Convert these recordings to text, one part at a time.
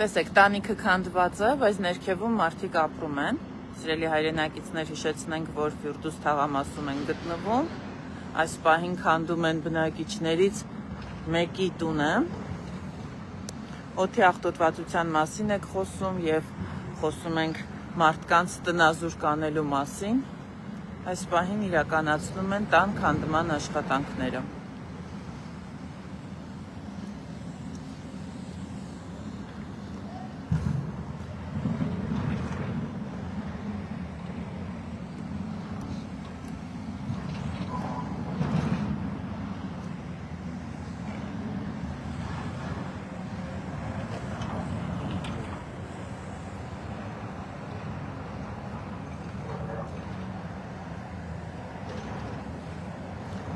Տեսեք, տանիքը քանդված է, բայց ներքևում մարդիկ ապրում են։ Սիրելի հայրենակիցներ, հիշեցնենք, որ Ֆիրդուս թաղամասում են գտնվում։ Այս պահին քանդում են բնակիչներից մեկի տունը։ Օդի աղտոտվածության մասին եք խոսում եւ խոսում ենք մարդկանց տնազուրկ անելու մասին։ Այս պահին իրականացնում են տան քանդման աշխատանքները։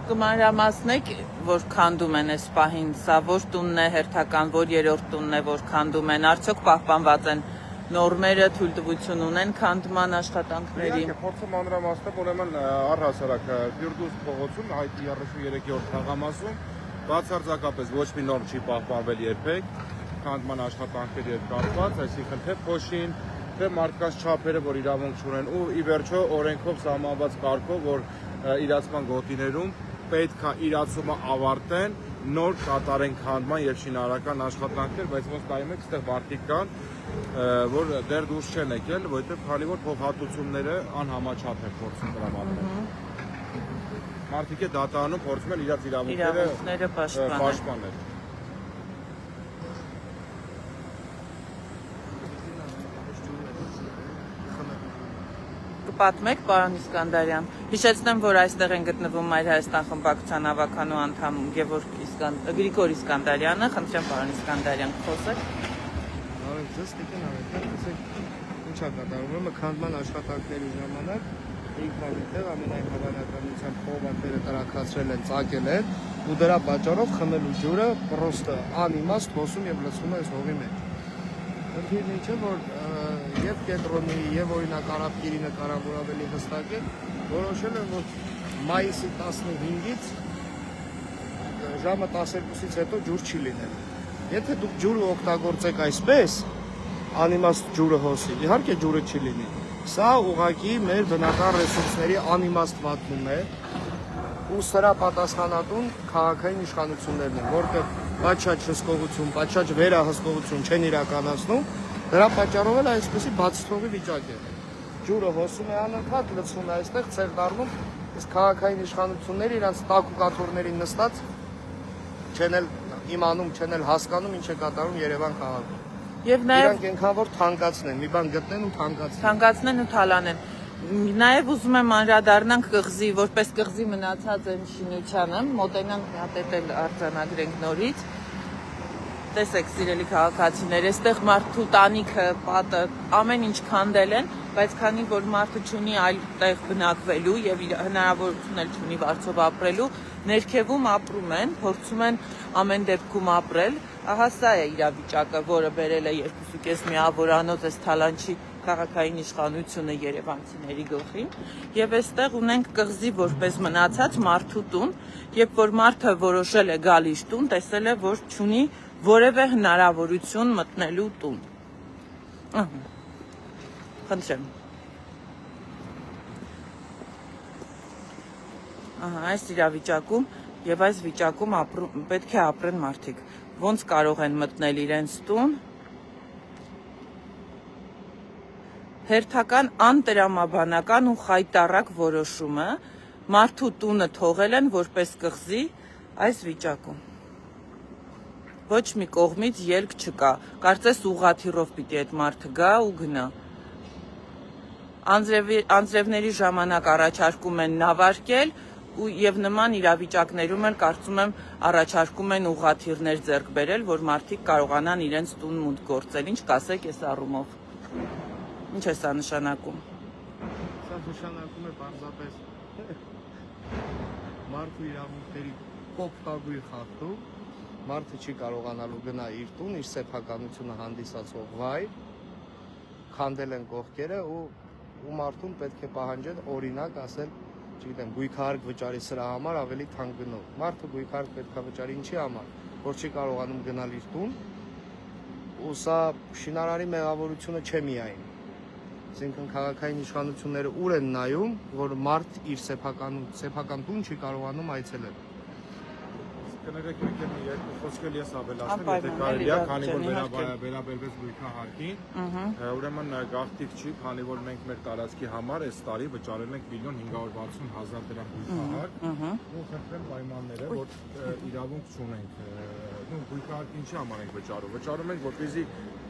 Կմանրամասնեք, որ քանդում են այս պահին, սա որ տունն է հերթական, որ երրորդ տունն է, որ քանդում են, արդյոք պահպանված են նորմերը, թույլտվություն ունեն քանդման աշխատանքների։ Իհարկե, փորձը մանրամասնել, ուրեմն առհասարակ Ֆիրդուս փողոցում, Հայտի 33-րդ թաղամասում բացարձակապես ոչ մի նորմ չի պահպանվել երբեք քանդման աշխատանքների հետ կապված, այսինքն թե փոշին, թե մարդկանց չափերը, որ իրավունք չունեն, ու ի վերջո օրենքով սահմանված կարգով, որ իրացման գոտիներում պետք է իրացումը ավարտեն, նոր կատարեն քանդման եւ շինարարական աշխատանքներ, բայց ոնց նայում եք, այստեղ մարդիկ կան, որ դեռ դուրս չեն եկել, որովհետեւ քանի որ փոխհատուցումները անհամաչափ են փորձում տրամադրել։ Մարդիկ է դատարանում փորձում են իրաց իրավունքները պաշտպանել։ Պատմեք, պարոն Իսկանդարյան։ Հիշեցնեմ, որ այստեղ են գտնվում Մայր Հայաստան խմբակցության ավականու անդամ Գրիգոր Իսկանդարյանը, խնդրեմ պարոն Իսկանդարյան, խոսեք։ Արեք, ձեզ տիկին արեք, տեսեք ինչ է կատարվում, քանդման աշխատանքների ժամանակ ինքնավիտեղ ամենայն հավանականությամբ խողովակները տրաքացրել են, ծակել են, ու դրա պատճառով խմելու ջուրը պրոստը անիմաստ հոսում եւ լցվում է այս հողի մեջ։ Խնդիրն ինչ է, որ եւ կենտրոնի եւ օրինակ Արաբկիրի նկարավոր ավելի հստակ է, որոշել են, որ մայիսի 15-ից ժամը 12-ից հետո ջուր չի լինել։ Եթե դուք ջուրը օգտագործեք այսպես, անիմաստ ջուրը հոսի, իհարկե ջուրը չի լինի։ Սա ուղղակի մեր բնական ռեսուրսների անիմաստ վատնում է, ու սրա պատասխանատուն քաղաքային իշխանություններն են, որտեղ պատշաճ հսկողություն, պատշաճ վերահսկողություն չեն իրականացնում, դրա պատճառով էլ այսպեսի բացթողի վիճակ է։ Ջուրը հոսում է անընդհատ, լցվում է այստեղ, ցեղ դառնում, իսկ քաղաքային իշխանությունները իրանց տակու կաթոռներին նստած չեն էլ իմանում, չեն էլ հասկանում ինչ է կատարում Երևան քաղաքում։ Եվ նաև իրանք այնքան որ թանկացնեն, մի բան գտնեն ու թանկացնեն։ Թանկացնեն ու թալանեն։ Նաև ուզում եմ անդրադառնանք կղզի, որպես կղզի մնացած են շինությանը, մոտենանք մի հատ էլ արձանագրենք նորից։ Տեսեք, սիրելի քաղաքացիներ, այստեղ մարդու տանիքը, պատը, ամեն ինչ քանդել են, բայց քանի որ մարդը չունի այլ տեղ բնակվելու եւ հնարավորություն էլ չունի վարձով ապրելու, ներքևում ապրում են, փորձում են ամեն դեպքում ապրել։ Ահա սա է իրավիճակը, որը բերել է 2.5 միավորանոց այս թալանչի քաղաքային իշխանությունը երևանցիների գլխին, եւ այստեղ ունենք կղզի որպես մնացած մարդու տուն, երբ որ մարդը որոշել է գալ իր տուն, տեսել է, որ չունի որևէ հնարավորություն մտնելու տուն։ Խնդրեմ։ Այս իրավիճակում եւ այս վիճակում պետք է ապրեն մարդիկ։ Ոնց կարող են մտնել իրենց տուն։ Հերթական անտրամաբանական ու խայտառակ որոշումը մարդու տունը թողել են որպես կղզի այս վիճակում։ Ոչ մի կողմից ելք չկա, կարծես ուղղաթիռով պիտի այդ մարդը գա ու գնա։ Անձրևների ժամանակ առաջարկում են նավարկել եւ նման իրավիճակներում էլ կարծում եմ առաջարկում են ուղղաթիռներ ձեռք բերել, որ մարդիկ կարողանան իրենց տուն մուտք գործել։ Ինչ կասեք այս առումով։ Ինչ է սա նշանակում։ Սա նշանակում է պարզապես մարդու իրավունքների կոպտագույն խախտում, մարդը չի կարողանալու գնա իր տուն, իր սեփականությունը հանդիսացող վայր, քանդել են կողքերը ու մարդուն պետք է պահանջել օրինակ ասել, չգիտեմ, գույքահարկ վճարի սրա համար ավելի թանկ գնով։ Մարդը գույքահարկ պետք է վճարի ինչի համար, որ չի կարողանում գնալ իր տուն ու սա շինարարի մեղավորությունը չէ միայն։ Այսինքն քաղաքային իշխանությունները ուր են նայում, որ մարդ իր սեփական տուն չի կարողանում այցելել։ Կներեք եկեք մի երկու խոսքել ես ավելացնել, եթե կարելի է, քանի որ վերաբերվեց գույքահարկին, ուրեմն գաղտնիք չի, քանի որ մենք մեր տարածքի համար այս տարի վճարել ենք 1.560.000 դրամ գույքահարկ, ու խնդրեմ պայմանները, որ իրավունք չունենք, գույքահարկին չի համար ենք վճարում ենք, որպեսզի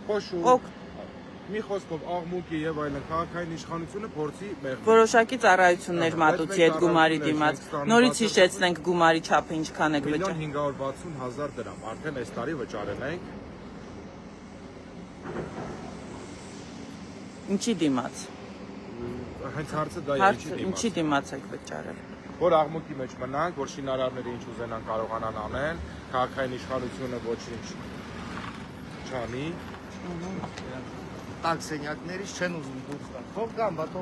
խոշոր մի խոսքով աղմուկի եւ այլն քաղաքային իշխանությունը փորձի մեղմել։ Որոշակի ծառայություններ մատուցի այդ գումարի դիմաց։ Նորից հիշեցնենք գումարի չափը ինչքան եք վճարել։ 1.560.000 դրամ արդեն այս տարի վճարել ենք։ Ինչի դիմաց։ Հենց հարցը դա է, ինչի դիմաց եք վճարել։ Որ աղմուկի մեջ մնանք, որ շինարարները ինչ ուզենան կարողանան անեն, քաղաքային իշխանությունը ոչինչ չանի։ Տակ սենյակներից չեն ուզում դուրս տալ։ Թող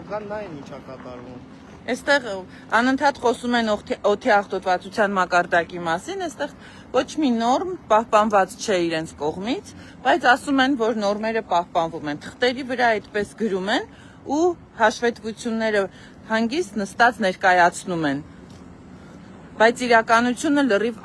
գան նայեն ինչա կատարվում։ Այստեղ անընդհատ խոսում են օդի աղտոտվածության մակարդակի մասին, այստեղ ոչ մի նորմ պահպանված չէ իրենց կողմից, բայց ասում են, որ նորմերը պահպանվում են։ Թղթերի վրա այդպես գրում են ու հաշվետվությունները հանգիստ նստած ներկայացնում են։ Բայց իրականությունը լրիվ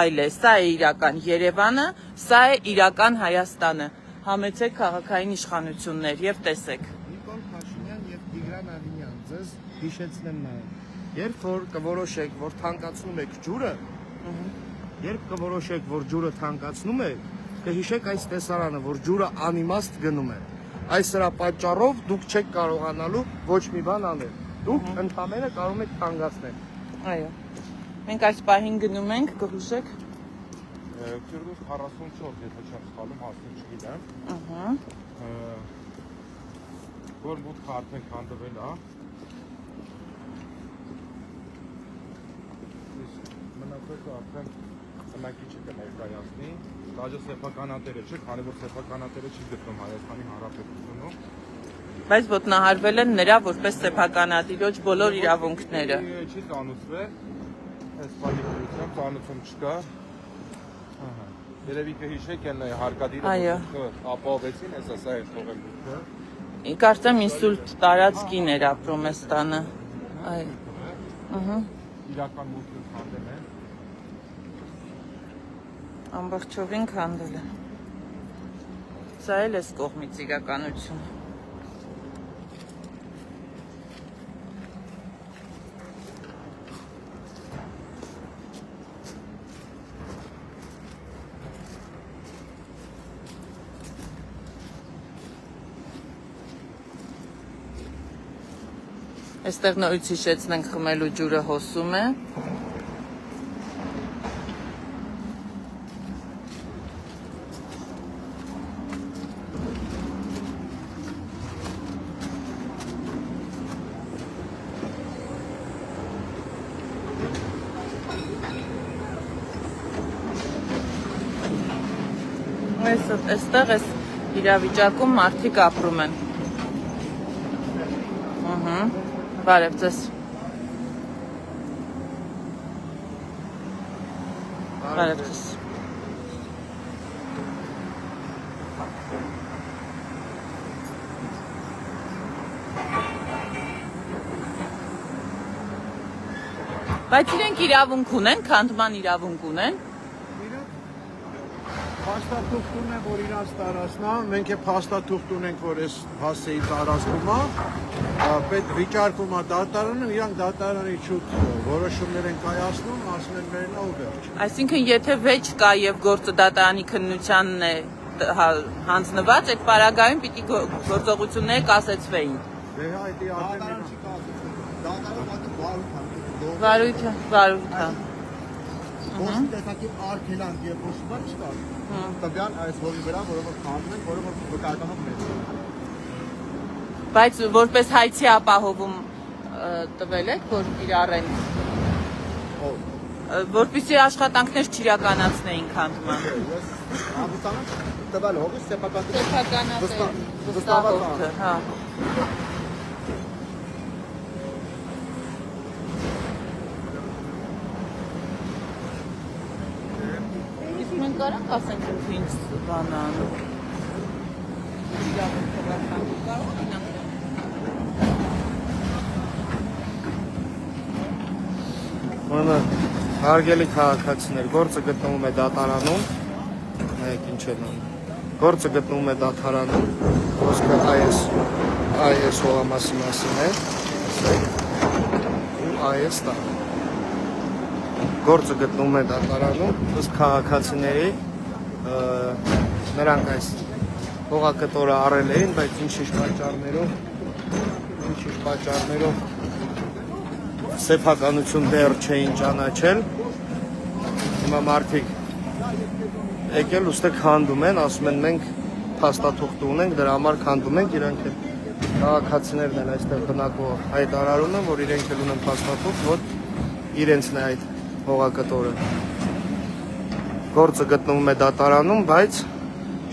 այլ է։ Սա է իրական Երևանը, սա է իրական Հայաստանը։ Համեցեք քաղաքային իշխանություններ եւ տեսեք։ Նիկոլ Փաշինյան եւ Տիգրան Ավինյան, ձեզ հիշեցնեմ նաեւ։ Երբ որ կորոշեք, որ թանկացնում եք ջուրը, կհիշեք այս տեսարանը, որ ջուրը անիմաստ գնում է։ Այս սրա պատճառով դուք չեք կարողանալու ոչ մի բան անել։ Դուք ընդհանրապես կարող եք թանկացնել։ Այո։ Մենք այս պահին գնում ենք, կհուշեք։ Ֆիրդուս 44, եթե չեմ սխալվում, հասնում չգիտեմ։ Որ մուտքը արդեն քանդվել է։ Մնացածը արդեն ծնակիչը կներկայացնի։ Դաժե սեփականատերը չէ, քանի որ սեփականատերը չի գտնում Հայաստանի Հանրապետությունում։ Բայց ոտնահարվել են նրա որպես սեփականատիրոջ բոլոր իրավունքները։ Չի ծանուցվել, այս պարիկությամբ ծանուցում չկա։ Երևի կհիշեք են հարկադիրը ապահովեցին, այս ասա է թողել բուքը։ Կարծեմ ինսուլտ տարածքին էր ապրում այս տանը։ Այո։ Իրական մուտքը քանդել են։ Ամբողջովին քանդել են։ Սա էլ էս կողմից իրականությունը։ Այստեղ նորից հիշեցնենք խմելու ջուրը հոսում է։ Այստեղ էս իրավիճակում մարդիկ ապրում են։ Բարև ձեզ։ Բարև ձեզ։ Բայց իրենք իրավունք ունեն, քանդման իրավունք ունեն։ Փաստաթուղթ ունեն, որ իրանց տարածքն է, մենք է փաստաթուղթ ունենք, որ այս հասցեի տարածքում է, պետք վիճարկում է դատարանը, իրանք դատարանի շուտ որոշումներ են կայացնում, ասում են մերն ու վերջ։ Այսինքն, եթե վեճ կա եւ գործը դատարանի քննությանն է հանձնված, այդ պարագայում պիտի գործողությունները կասեցվեին։ Դե այդի արդեն Վարույթը։ Ոստի տեսակի արգելանք եւ ոչ բան չկա։ Տվյալ այս հողի վրա, որը քանդում են, որը վկայականում մեծ։ Բայց որպես հայցի ապահովում տվել եք, որ իրարեն։ Որպեսզի աշխատանքներ չիրականացնեին քանդման։ Ամուսանը տվյալ հողի Սեփականատեր վստահողը, հա։ Մենք կարանք ասենք ինչ բան անում։ իրավունքով աշխատում կարող ինքնուրույն։ Ուրեմն հարգելի քաղաքացիներ, գործը գտնվում է դատարանում, նայեք ինչ են անում։ Գործը գտնվում է դատարանում, խոսքը այս հողամասի մասին է, ասեք, ու այս տա։ Գործը գտնվում է դատարանում, ըստ քաղաքացիների նրանք այս հողակտորը առել էին, բայց ինչ-ինչ պատճառներով սեփականություն դեռ չէին ճանաչել։ Հիմա մարդիկ եկել ուստի քանդում են, ասում են մենք փաստաթուղթ ունենք, դրա համար քանդում ենք, իրանք էլ քաղաքացիներն են այստեղ բնակվող հայտարարում են, որ իրենք էլ ունեն փաստաթուղթ, որ իրենցն է այդ հողակտորը։ Գործը գտնվում է դատարանում, բայց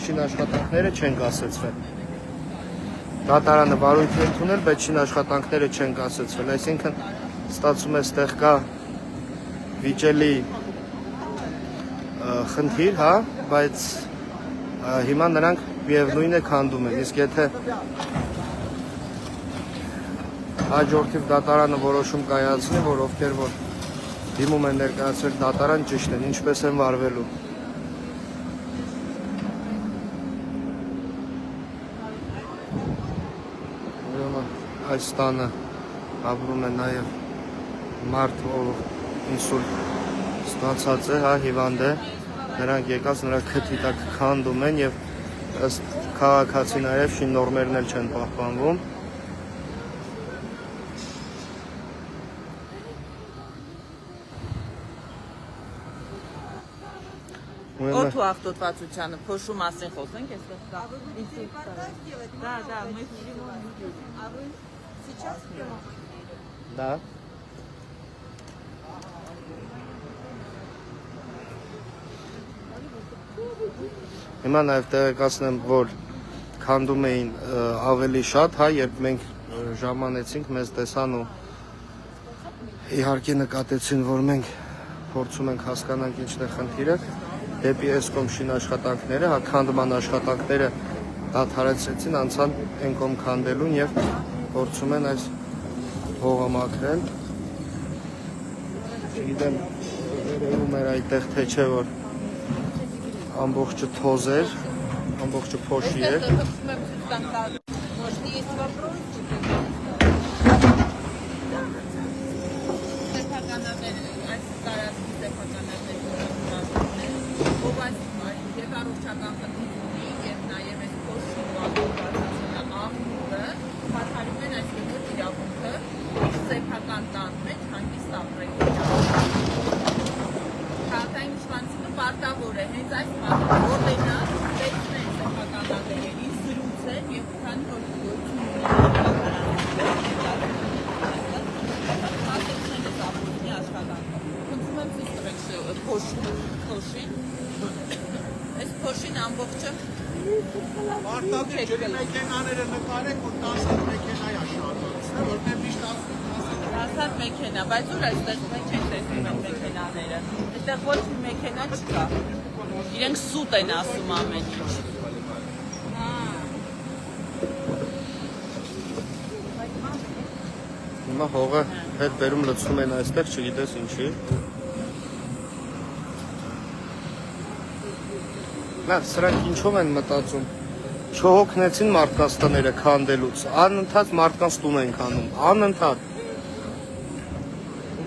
շինաշխատանքները չեն կասեցվել։ Դատարանը վարույթ է ընդունել, բայց շինաշխատանքները չեն կասեցվել, այսինքն ստացվում է ստեղ կա վիճելի խնդիր, հա, բայց հիմա նրանք միևնույն է քանդում են, իսկ եթե հաջորդիվ դատարանը որոշում կայացնի, որ ովքեր որ դիմում են ներկայացրել դատարան ճիշտ են, ինչպես են վարվելու։ Ուրեմն այս տանը ապրում է նաև մարդ, ով ինսուլտ ստացած է, հա, հիվանդ է, նրանք եկած նրա քթի տակ քանդում են եւ ըստ քաղաքացի նաև շին նորմերն էլ չեն պահպանվում։ Օդու աղտոտվածությանը փոշու մասին խոսենք, այստեղ կա ինսուլտ։ Да, мы сейчас Да. Հիմա նաև տեղեկացնեմ, որ քանդում էին ավելի շատ, հա, երբ մենք ժամանեցինք, մեզ տեսան ու իհարկե նկատեցին, որ մենք փորձում ենք հասկանանք ինչն է խնդիրը, դեպի այս կողմ շինաշխատանքները, հա, քանդման աշխատանքները դադարեցրեցին, անցան այն կողմ քանդելուն եւ փորձում են այս հողը մաքրել։ Չգիտեմ, երևում էր այդտեղ թե չէ, որ ամբողջը թոզ էր, ամբողջը փոշի էր։ Պարտավոր է հենց այս մարդը որտենան տեսնել սեփականատերերի զրուցել եւ քանի որ այս փոշին ամբողջը Արտադրի ջրի մեքենաները նկարեք, որ 10 մեքենա է շարժացել, որտեղ միշտ 10 մեքենա, բայց ուր այստեղ մենք չենք տեսնում այդ մեքենաները։ Այստեղ ոչ մի մեքենա չկա։ Իրենք սուտ են ասում ամեն ինչ։ Հիմա հողը հետ բերում լցնում են այստեղ, չգիտես ինչի։ Լավ, սրանք ինչով են մտածում։ Չհոգնեցին մարդկանց տները քանդելուց, անընդհատ մարդկանց տուն են քանում, անընդհատ։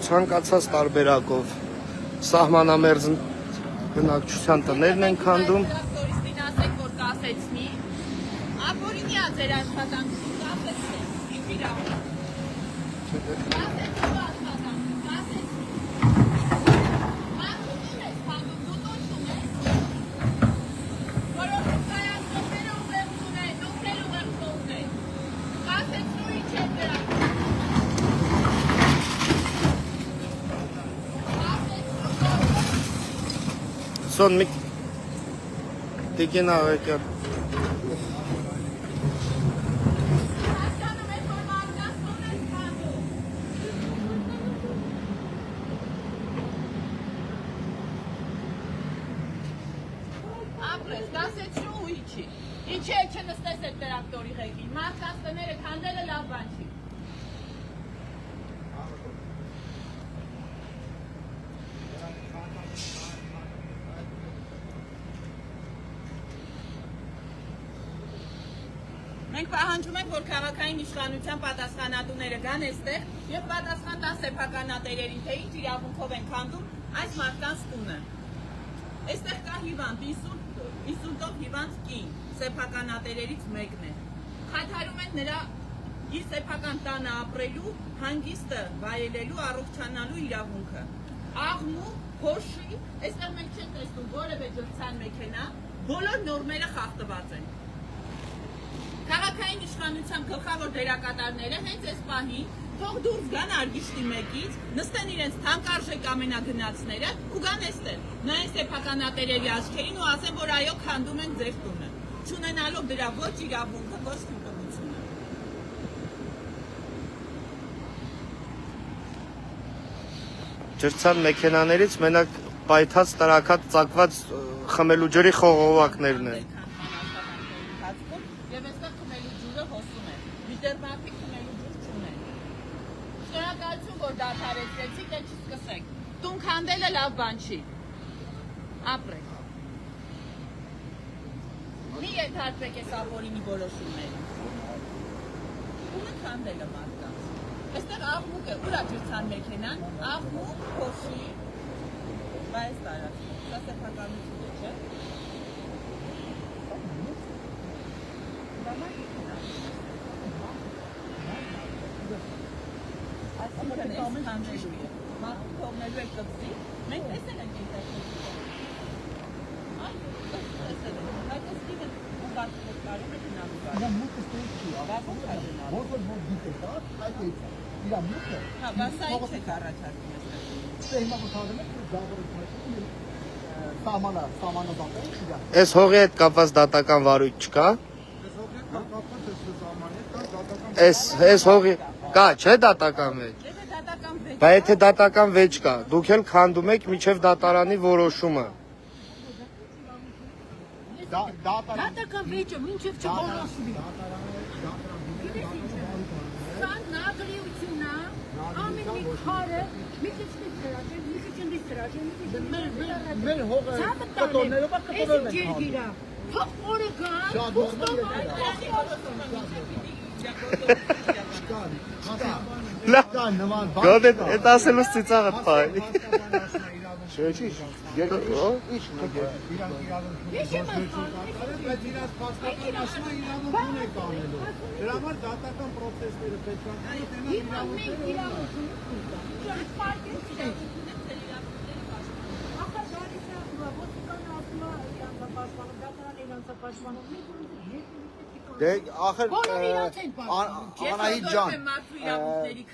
Ցանկացած տարբերակով սահմանամերձ բնակչության տներն են քանդում։ Տուրիստին ասեք, որ կասեցնի, ապօրինի է ձեր աշխատանքը, կասեցնի, իրավունք։ Son mi Տիկին Ավեկյան։ Ապրես, կասեցրու ու իչ։ չի։ Ինչի է չնստես այդ տրակտորի ղեկին։ Մարդկանց տները քանդելը լավ բան չի։ Մենք պահանջում ենք, որ քաղաքային իշխանության պատասխանատուները գան այստեղ եւ պատասխան տան սեփականատերերին, թե ինչ իրավունքով են քանդում այս մարդկանց տունը։ Այստեղ կա հիվանդ, ինսուլտով հիվանդ կին, սեփականատերերից մեկն է։ Խաթարում են նրա իր սեփական տանը ապրելու, հանգիստը վայելելու, առողջանալու իրավունքը։ Աղմու, փոշի, այստեղ մենք չենք տեսնում որևէ ջրցան մեքենա, բոլոր նորմերը խախտված են։ Քաղաքային իշխանության գլխավոր դերակատարները հենց այս պահին թող դուրս գան Արգիշտի 1-ից, նստեն իրենց թանկարժեք ամենագնացները ու գան այստեղ։ Նայեն սեփականատերերի աչքերին ու ասեն, որ այո, քանդում են ձեր տունը, չունենալով դրա ոչ իրավունքը, ոչ թույլտվությունը։ Ջրցան մեքենաներից մենակ պայթած, տրակած, ծակված խմելու ջրի խողովակներն են։ Եվ այստեղ խմելու ջուրը հոսում է։ Միտերմարտիկ խմելու ջուր չունեն։ Շնորհակալություն, որ դադարեցրեցիք, դե չսկսեք։ Տուն քանդելը լավ բան չի։ Ապրեք։ Մի ենթարկվեք այս ապօրինի որոշումներին։ Տունը քանդելը մարդկանց։ Այստեղ աղմուկ է, ուր է ջրցան մեքենան, աղմուկ, փոշի, բայց տարածք։ Սա սեփականություն է, չէ՞։ Այսինքն այս քանդելու է։ Մարդու թողնելու է կղզի, մենք տեսել ենք ինտերնետում։ Այ, տեսել ենք, այդ կղզին ու բարձր կարում է գնալու։ Իրա մուտքը ստույգ չի, Բարձր է գնալու։ որ դիտե դա, այդ է։ Իրա մուտքը։ Հա, բաս այդ չեք առաջարկում այստեղ։ Դե հիմա կհարդեմ եք գաբորը սամանադատը իրա։ Այս հողի հետ կապված դատական վարույթ չկա։ Այս հողի կա, չէ՞ դատական վեճ։ Եթե դատական վեճ։ Բայց եթե դատական վեճ կա, դուք էլ քանդում եք միջև դատարանի որոշումը։ Դատական վեճը մինչև չորոշվի։ Սա նագրիությունն է, ամեն մի քարը, մի քիչ դիստրաժեն, մի քիչ դիստրաժեն, մի քիչ Մեր հողը կտորներով է կտորվել են։ Գիրգիրա։ Թող օրը գան, Գոդե այդ ասելուց ծիծաղը փայ։ Չէ, չի։ Ես եմ ասում, Բայց իրաց փաստական ասում է իրավունք է կանելու։ Դրա համար դատական process-ները պետք է հիմա մենք իրավունք Դե ախր Անահիտ ջան,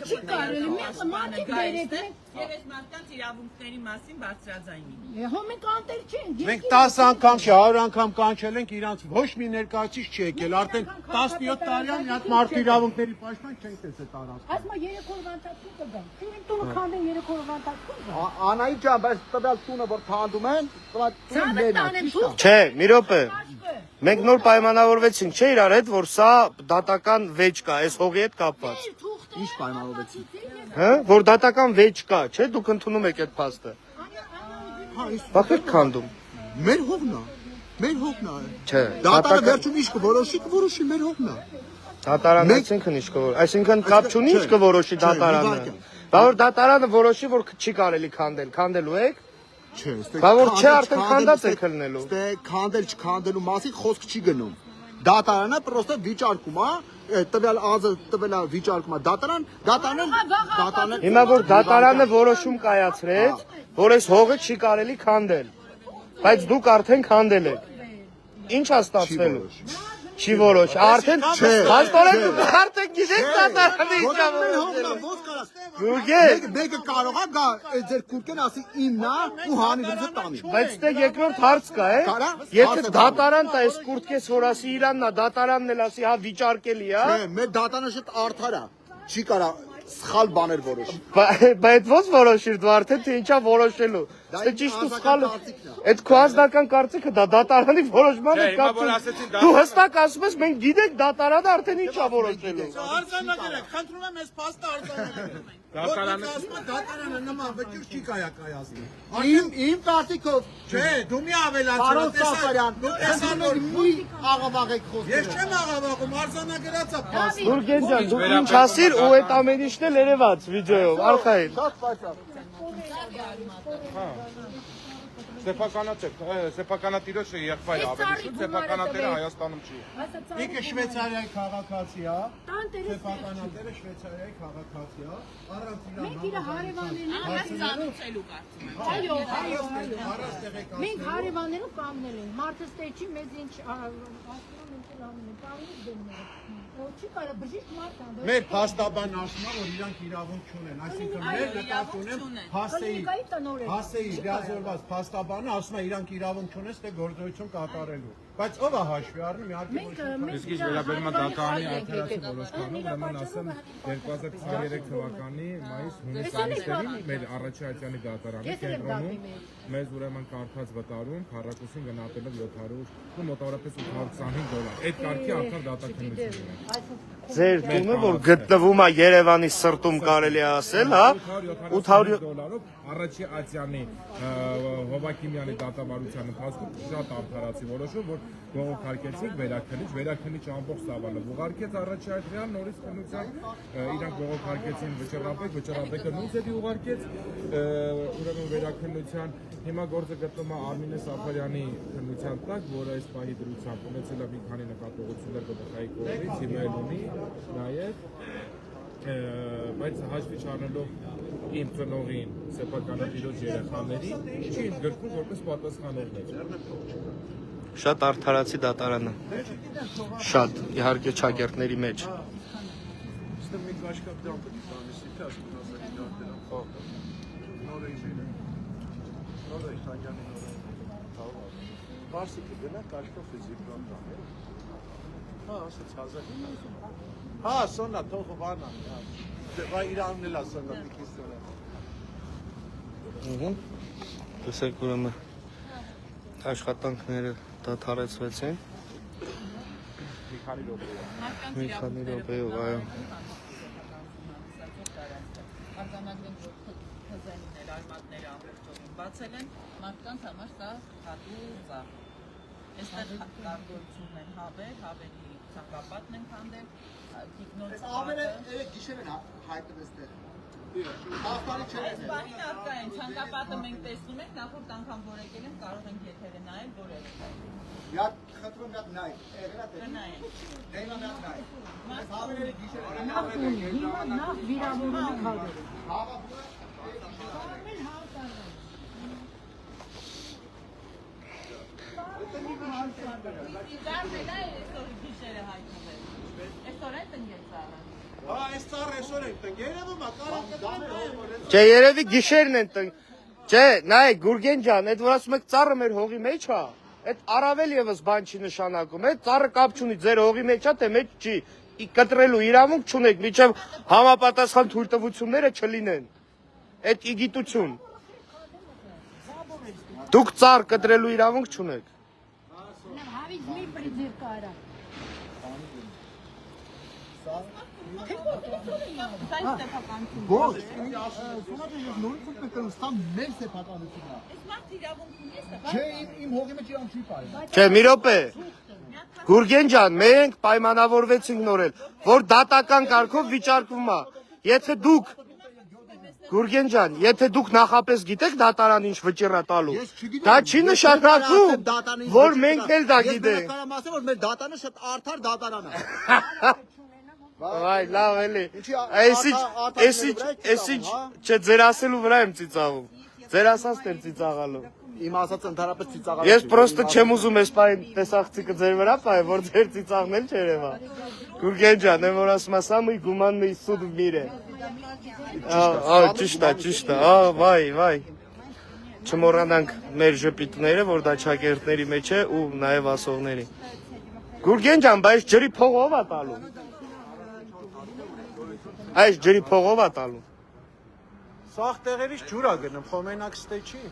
Չի կարելի մարդիկ դերեք եւ այս մարդկանց իրավունքների մասին բարձրաձայնի։ Հոմենք անտեր չեն։ Մենք 10 անգամ չի, 100 անգամ կանչել ենք, իրանց ոչ մի ներկայացիչ չի եկել, արդեն 17 տարի է մի հատ մարդու իրավունքների պաշտպան չենք տեսել տարածքում։ Ասма 3 օրվա ընթացքում կգան։ Իրեն տունը քանդեն 3 օրվա ընթացքում կգան։ Անահիտ ջան, բայց տվյալ տունը որ քանդում են, տվյալ տունը մերն է։ Չէ, մի րոպե։ Մենք նոր պայմանավորվեցինք, չէ՞ իրար հետ, որ սա դատական վեճ կա, այս հողի հետ կապված։ Ինչ պայմանավորվեցին։ Հա, որ դատական վեճ կա, չէ՞, դուք ընդունում եք այդ փաստը։ Բախեր քանդում։ Մեր հողն է։ Մեր հողն է։ Չէ, Դատարանը վերջում ինչ կորոշի, մեր հողն է։ Դատարանը այսինքն ինչ կորոշի, այսինքն կապ չունի ինչ կորոշի դատարանը։ Բա որ դատարանը որոշի, որ չի կարելի քանդել, քանդելու եք։ Չէ, Բա որ չէ, արդեն քանդած եք ելնելու։ Ստե քանդել չքանդելու մասին խոսք չի գնում։ Դատարանը պրոստը վիճարկում է, տվյալ ազը տվյալ վիճարկում է դատարանը Հիմա որ դատարանը որոշում կայացրեց, որ այս հողը չի կարելի քանդել, բայց դուք արդեն քանդել եք։ Ինչ է ստացվելու։ Չի որոշ, արդեն հաստորեն դուք արդեն գիտեք դատարանը ինչ է որոշել։ Մեկը կարող է գա ձեր կուրկեն ասի իմն է ու հանի դուրս տանի։ Բայց դե երկրորդ հարց կա, է։ Եթե դատարան տա այս կուրտքես որ ասի Իրանն է, դատարանն էլ ասի հա վիճարկելի է։ Չէ, մեր դատարանը շատ արդար է։ Չի կարա սխալ բաներ որոշի։ Բայց ո՞նց որոշիր դու արդեն թե ինչա որոշելու։ Ստե ճիշտ ու սխալը։ Այդ քո ազնական կարծիքը դա դատարանի որոշմանը Չէ, հիմա որ ասեցին դու հստակ ասում ես մենք գիտենք դատարանը արդեն ինչ է որոշելու։ Արձանագրեք, խնդրում եմ այս փաստը արձանագրեք։ Դատարանը Դատարանը նման վճիռ չի կայացնի։ Իմ կարծիքով Չէ, դու մի ավելացրու, Պարոն Սաֆարյան, դու տեսանոր մի աղավաղեք խոսքը։ Ես չեմ աղավաղում, արձանագրած է փաստը։ Գուրգեն ջան, դու ինչ ասիր ու այդ ամեն ինչն էլ երևաց վիդեոյով, արխային։ Շատ պայծառ։ Սեփականատիրոջը եղբայրը ավելի շուտ, սեփականատերը Հայաստանում չի։ Ինքը Շվեյցարիայի քաղաքացի է։ Տան տերես Սեփականատերը Շվեյցարիայի քաղաքացի է։ Առանց մենք իր հարևաններն Ծանոթելու կարծում եմ։ այո, այո, այո։ առանց տեղեկացնելու։ Մենք հարևաններով կանգնել ենք։ Մարդը ստեչի մեզ ինչ ասում ենք լավն է, կանգնել դեմները։ Չի կարա բժիշկ մարդ ան։ Մեր փաստաբան ասում է, որ իրանք իրավունք չունեն, այսինքն մեր նկատի ունեմ հասեի լիազորված փաստաբանը ասում է իրանք իրավունք չունեն ստե գործողություն կատարելու։ Բայց ով է հաշվի առնում իհարկե ոչ։ Իսկ ինչ վերաբերում է դատարանի արդարացի որոշմանը, ուրեմն ասեմ 2023 թվականի մայիս-հունիս ամիսներին մեր առաջացյալի դատարանի կենտրոնում մեզ ուրեմն կարդաց վտարում քառակուսին գնահատելով 700 ու մոտավորապես $825։ Այդ կարգի արդար դատաքննություն ունենք։ Ձեր տունը որ գտնվում է Երևանի սրտում կարելի է ասել, հա, $800 առաջի Ացյանի Հովակիմյանի դատավարության ընթացքում շատ արդարացի որոշում, որ բողոքարկեցինք վերաքննիչ ամբողջ ծավալը ուղարկեց առաջի Ադրյան նորից քննության իրանք բողոքարկեցին վճռաբեկը նույն ձևի ուղարկեց ուրեմն վերաքննության հիմա գործը գտնվում է Արմինե Սաֆարյանի քննության տակ, որը այս պահի դրությամբ ունեցել է մի քանի նկատողություններ բողոքայի կողմից, հիմա էլ ունի նաև բայց հաշվի չառնելով իմ ծնողին, սեփականատիրոջ երեխաներին, չի ընդգրկում որպես պատասխանողներ։ շատ արդարացի դատարանը։ Շատ, իհարկե ճակերտների մեջ։ Ստե մի կաշկապ դամ պետք է տանես, իթե ասում ասակի դարտերան խաղ։ Նորը իմերը։ Նորը Իթանյանի նորը։ Բարսիկը գնա կաշկապ ֆիզիկան տանել։ Հա, ասաց 1000։ Հա, սոնա թող վանա։ Դե իրանն էլ ասանա դիքիստորը։ Տեսեք ուրեմն աշխատանքները դադարեցվեցին։ Մի քանի րոպեով, այո։ Արձանագրենք խզենիներ, արմատները ամբողջովին բացել են, մարդկանց համար սա հատուկ է։ Այստեղ կարգավորությունն են հավերի ցանկապատն են քանդել, տիկնոց Ավերը գիշերն հայտնվեց դեր։ Այս բանին արկա են, ցանկապատը մենք տեսնում ենք, նախորդ անգամ որ եկել են կարող ենք եթերը նայել, որ է։ Յա խնդրում եմ նայ։ Եղելա դե։ Նայենք։ Դեյմա նայ։ Ավերը գիշերն Նախ վիրավորում ենք հավերը։ Դարձել է այսօր գիշերը հայտնվել։ Այսօր է տնգեցարը։ Հա, այս ծառ այսօր ենք տնկ։ Երևում է, կարող կտրեմ։ Չէ, երևի գիշերն են տնկ։ Չէ, նայ Գուրգեն ջան, այդ որ ասում եք ծառը մեր հողի մեջ է, այդ առավել եւս բան չի նշանակում։ Այդ ծառը կապ չունի ձեր հողի մեջ է, թե մեջ չի։ Կտրելու իրավունք չունեք, միջև համապատասխան թույլտվությունները չլինեն։ Այդ իգիտություն։ Դուք ծառ կտրելու իրավունք չունեք։ Հավից մի բրիձեր կարա։ Սա ստեփականություն։ Ոչ, սոմատը ես նորից ուտում ստամ մեր սեփականությունն է։ Այս մարդ իրավունք ունի, սա։ Չէ, իմ հողի մեջ իրան չի պայել։ Չէ, մի րոպե։ Գուրգեն ջան, մենք պայմանավորվեցինք նորել, որ դատական կարգով վիճարկվում է։ Եթե դուք Գուրգեն ջան, եթե դուք նախապես գիտեք դատարան ինչ վճիռ է տալու, դա չի նշանակում, որ մենք էլ դա գիտենք։ Ես կարամ ասեմ, որ մեր դատարանը շատ արդար դատարան է։ Վայ, լավ էլի։ Այսինչ, չէ, ձեր ասելու վրա եմ ծիծաղում։ Ձեր ասածն եմ ծիծաղալու։ Իմ ասած ընդհանրապես ծիծաղալու։ Ես պրոստը չեմ ուզում այս պայն տեսախցիկը ձեր վրա պայ, որ ձեր ծիծաղն էլ չերևա։ Գուրգեն ջան, եմ որ ասում ասա մի գումանն ի սուդ միրը։ Ճիշտ է, վայ։ Չմոռանանք մեր ժպիտները, որ դա ճակերտների մեջ է ու նաև ասողների։ Գուրգեն ջան, բայց ջրի փողով է տալու։ Այս ջրի փողով է տալու։ Սաղ տեղերից ջուր է գնում, խոմենակ ստե չի։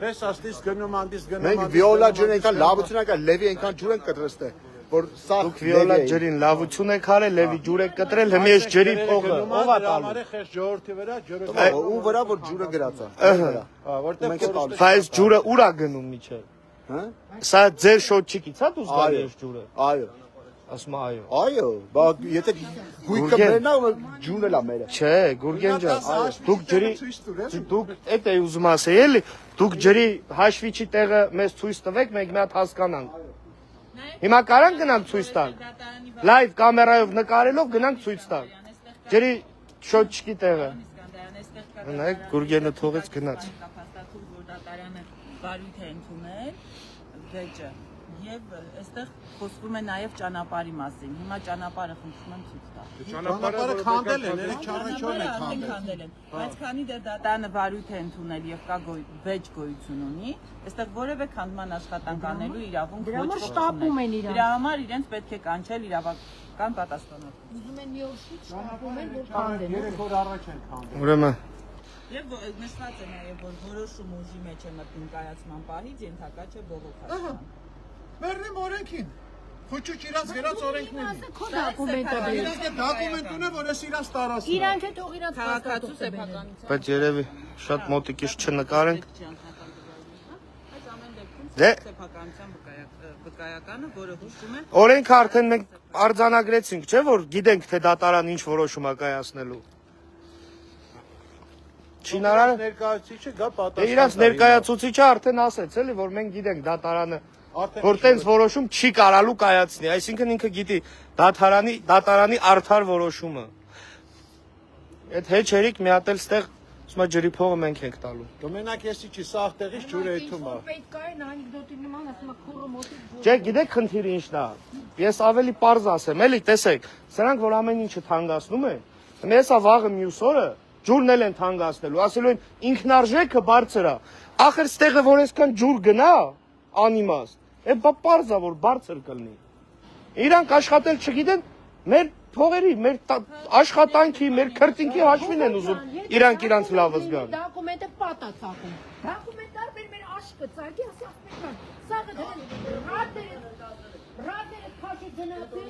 Պես աստից գնում անդից գնում։ Մենք վիոլա ջրին այնքան լավություն եկա, լևի այնքան ջուր են կտրստե, որ սա Դուք վիոլա ջրին լավություն եք արել, լևի ջուր եք կտրել, հիմա ես ջրի փողը ով է տալու։ Համարը խես ժողովրդի վրա ջուրը։ ու վրա որ ջուրը գրած է։ Որտեղ Բայց ջուրը ուր է գնում միջը։ Հա։ Սա ձեր շոթչիկից է դուս գալի ես ջուրը։ Այո։ Ասում այո։ Այո, բա եթե գույքը մերն է, ջուրն էլ է մերը։ Չէ, Գուրգեն ջան, դուք ջրի դուք էդ է ուզում ասել, էլի, դուք ջրի հաշվիչի տեղը մեզ ցույց տվեք, մենք մի հատ հասկանանք։ Հիմա կարան գնանք ցույց տանք։ Լայվ կամերայով նկարելով գնանք ցույց տանք։ Ջրի շոթչիկի տեղը։ Նայեք, Գուրգենը թողեց գնաց։ Դատարանը բարույթ է ընդունել վեճը եւ այստեղ խոսվում է նաեւ ճանապարհի մասին։ Հիմա ճանապարհը խնդրում եմ ցույց տալ։ ճանապարհը քանդել են, երեք չառնչորն են քանդել են, բայց քանի դեռ դատարանը բարույթ է ընդունել եւ կա վեճ գոյություն ունի, այստեղ որևէ քանդման աշխատանք անելու իրավունք ոչ ոք շտապում են իրան։ Դրա համար իրենց պետք է կանչել իրավական պատասխանատվություն։ Ուզում են մի օր շուտ շտապում են, որ քանդեն։ 3 օր առաջ են քանդել։ Ուրեմն Եվ նշված է նաև, որ որոշում ուժի մեջ է մտնում կայացման պահից ենթակա չէ բողոքական։ Մերնեմ օրենքին։ Խոչուչ իրանց գրած օրենքներին։ Քո դոկումենտը բերի։ Իրանք դոկումենտ ունեն, որ ես իրանց տարածում։ Իրանք է թող իրանք Քաղաքացու սեփականության բայց երևի շատ մոտիկից չնկարենք։ Այս ամեն դեպքում Դե սեփականության վկայականը, որը հուշում է օրենքը արդեն մենք արձանագրեցինք, չէ՞ որ գիտենք թե դատարան ինչ որոշում է կայացնելու։ Չինարանը ներկայացուցիչը գա Դե պատասխան։ իրանց ներկայացուցիչը արդեն ասեց, էլի, որ մենք գիտենք դատարանը որ տենց որոշում չի կարալու կայացնի, այսինքն ինքը գիտի դատարանի արդար որոշումը։ Այդ հեչերիկ մի հատ էլ ստեղ ասում է ջրի փողը մենք ենք տալու։ Գմենակ եսի չի սաղ տեղից ջուրը եթում է։ պետք է այն անեկդոտի նման ասում է քուրը մոտիկ։ Չէ, գիտեք խնդիրը ինչն է։ Ես ավելի պարզ ասեմ, էլի, տեսեք, սրանք որ ամեն ինչը թանկացնում են, հեսա վաղը մյուս օրը ջուրն էլ են թանկացնելու, ասելու են ինքնարժեքը բարձր է։ Ախր ստեղը որ այսքան ջուր գնա, անիմաստ, այդ բա պարզ է որ բարձր կլինի։ Իրանք աշխատել չգիտեն, մեր փողերի, մեր աշխատանքի, մեր քրտինքի հաշվին են ուզում իրանք իրանց լավը զգան։ Դոկումենտը պատա ցակում։ Դոկումենտար մեր աշկը ցակի, ասի ասպետան։ Սաղը դրեն ռադերը քաշի գնացի,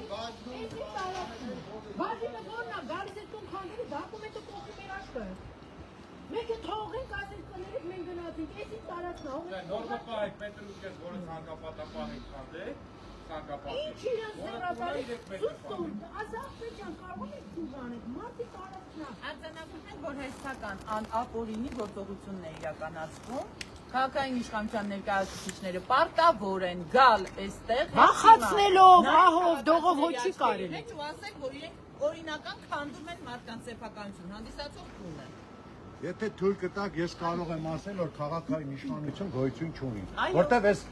էսի տարածում։ Բաժինը որնա, գալիս է տուն քանդելու, դոկումենտը կողքի մեր աշկը։ Մենք է թողենք ասել կներից մենք գնացինք, էսի տարածնա։ Նորմապահ պետրուկես, որը ցանկապատապահ ենք քանդել, ցանկապատի։ Ինչ իրան սերապարի, սուստում, ասապետյան կարող եք դուժանեք, մարդի տարածնա։ արձանագրում են, որ հերթական ապօրինի գործողությունն է իրականացվում։ Քաղաքային իշխանության ներկայացուցիչները պարտավոր են գալ այստեղ Վախացնելով, ահով, դողով ոչի կարել։ Մեջ ու ասեք, որ իրենք օրինական քանդում են մարդկանց սեփականություն, հանդիսացող տուն է։ Եթե թույլ կտակ, ես կարող եմ ասել, որ քաղաքային իշխանություն գոյություն չունի։ Այո։ Որտեվ այս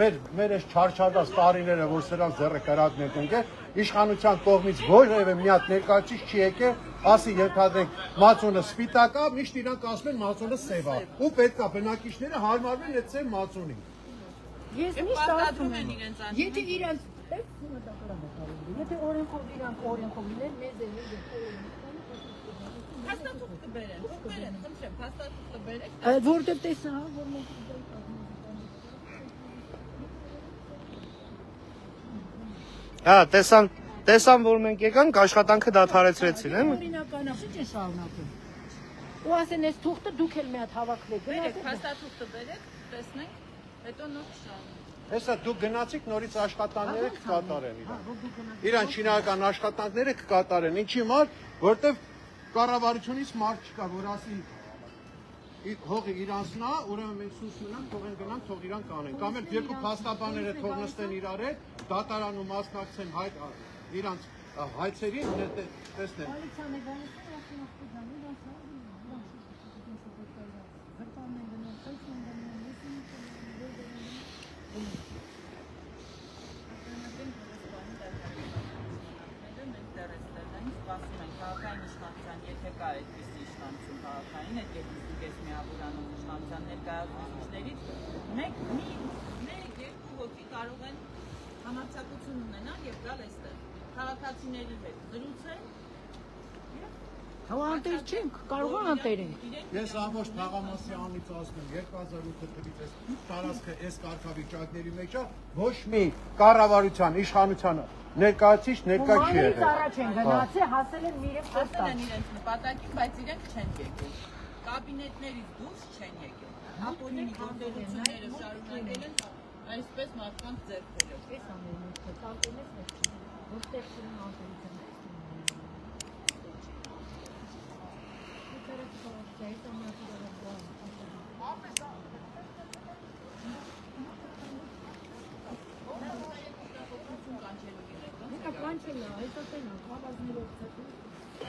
մեր այս չարչարված տարիները, որ սրանց ձեռը կրակն են ընկել, իշխանության կողմից որևէ մի հատ ներկայացուցիչ չի եկել, ասի ենթադրենք մածունը սպիտակ է, միշտ իրանք ասում են մածունը սև է։ Ու պետք է բնակիչները հարմարվեն այդ սև մածունին։ Ես Եվ միշտ ասում պարտադրում եմ, են իրենց անունը։ եթե իրանց եթե օրենքով իրանք օրենքով լինեն, մեզ է Հաստատուկ կբերեն, խնդրեմ, հաստատուկ կբերեք։ որտեղ տեսա, որ մենք Հա, տեսան որ մենք եկանք աշխատանքը դադարեցրեցին, հա։ օրինական է, ինչ է շարունակում։ Ու ասեն, այս թուղթը դուք էլ մի հատ հավաքվեք, Բերեք, գնացեք։ հաստատուկ կբերեք, տեսնենք, հետո նոր կշարունակենք։ Հեսա դուք գնացիք նորից աշխատանքները կկատարեն իրան։ Իրան շինարական աշխատանքները կկատարեն։ Ինչի համար, որտեվ կառավարությունից մարդ չկա, որ ասի հողը իրանցնա, ուրեմն մենք սուս մնանք, թող են գնանք, թող իրան կանեն։ Կամ էլ երկու փաստաբանները թող նստեն իրար հետ, դատարանում մասնակցեն իրանց հայցերին, տեսնեն։ Եթե կա այդպիսի իշխանություն քաղաքային, այդ երկուս միավորանող իշխանության ներկայացուցիչներից մեկ երկու հոգի կարող են համարձակություն ունենալ եւ գալ այստեղ քաղաքացիների հետ զրուցել Հա անտեր չենք, կարող է անտերենք։ Ես ամբողջ թաղամասի անից ասում եմ 2008 թվականից այս տարածքը այս կարգավիճակների մեջ է, ոչ մի կառավարության իշխանության ներկայացիչ ներկա չի Մանից եղել։ առաջ են գնացել, հասել են իրենց Հասել են ոստան։ իրենց նպատակին, բայց իրենք չեն եկել։ Կաբինետներից դուրս չեն եկել։ Ապօրինի գործողությունները շարունակել են այսպես մարդկանց ձեռքերով։ Էս ամենը տանտենես է։ Որտեղ չեն անտերիցան։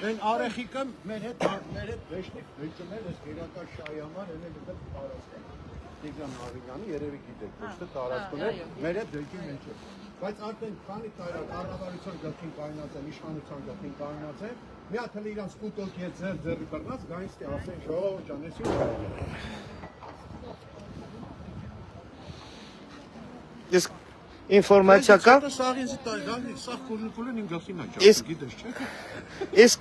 Այն արեխիկը մեր հետ վեշնիկ վեճներ էս գերակա շայամար էնել դեպ տարածքը։ Տիգրան Արինյանի երևի գիտեք, ոչ թե տարածքն է, մեր հետ դեպի մեջ է։ Բայց արդեն քանի տարի կառավարության գլխին կայնած են, իշխանության գլխին կայնած են, մի հատ հենց իրանց կուտոկի հետ ձեռի բռնած գայից տի ասեն շո ջանեսի ու Ես ինֆորմացիա կա։ Սաղինցի տայդանի, սաղ կուժուկուլին իմ գլխին է Ես- ճակը, գիտես չէ։ Ես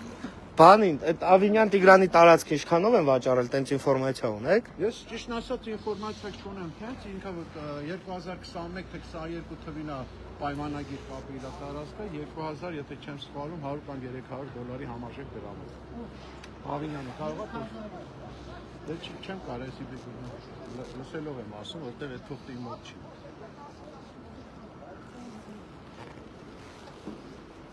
բանին, այդ Ավինյան Տիգրանի տարածքը ինչքանով են վաճառել, տենց ինֆորմացիա ունեք։ Ես ճիշտ ասած ինֆորմացիա չունեմ, հենց ինքը 2021-22 թվին է պայմանագիր կապի իր տարածքը 2000, եթե չեմ սխալվում, 100 կամ $300 համարժեք դրամով։ Ավինյանը կարող է դե չեմ կարող լսելով եմ ասում, որտեղ այդ թուղթի մոտ չի։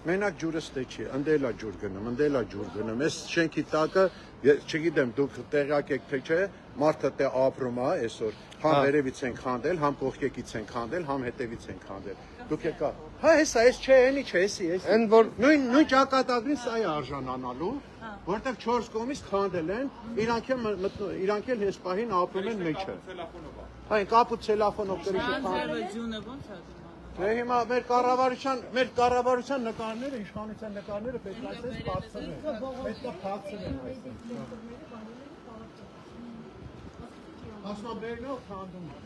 Մենակ ջուրը ստե չի, ընդելա ջուր գնում, այս շենքի տակը, չգիտեմ դուք տեղյակ եք թե չէ, մարդը տե ապրում է այսօր, համ վերևից են խանդել, համ կողքեկից են խանդել, համ հետևից են խանդել, դուք եկա, հա հեսա, այս չէ, էնի չէ, Են որ նույն ճակատագրին սա է արժանանալու, որտեղ 4 կողմից խանդել են, իրանք էլ հես պահին ապրում են մեջը, հա կապու ցելաֆոնով կրիշը խանդել, Ջունը ո՞նց է դիմանում։ դե հիմա մեր կառավարության նկարները, իշխանության նկարները պետք է այսպես փակցնեն, պետք է փակցնեն այսպես։ Ասնաբերնով քանդում է։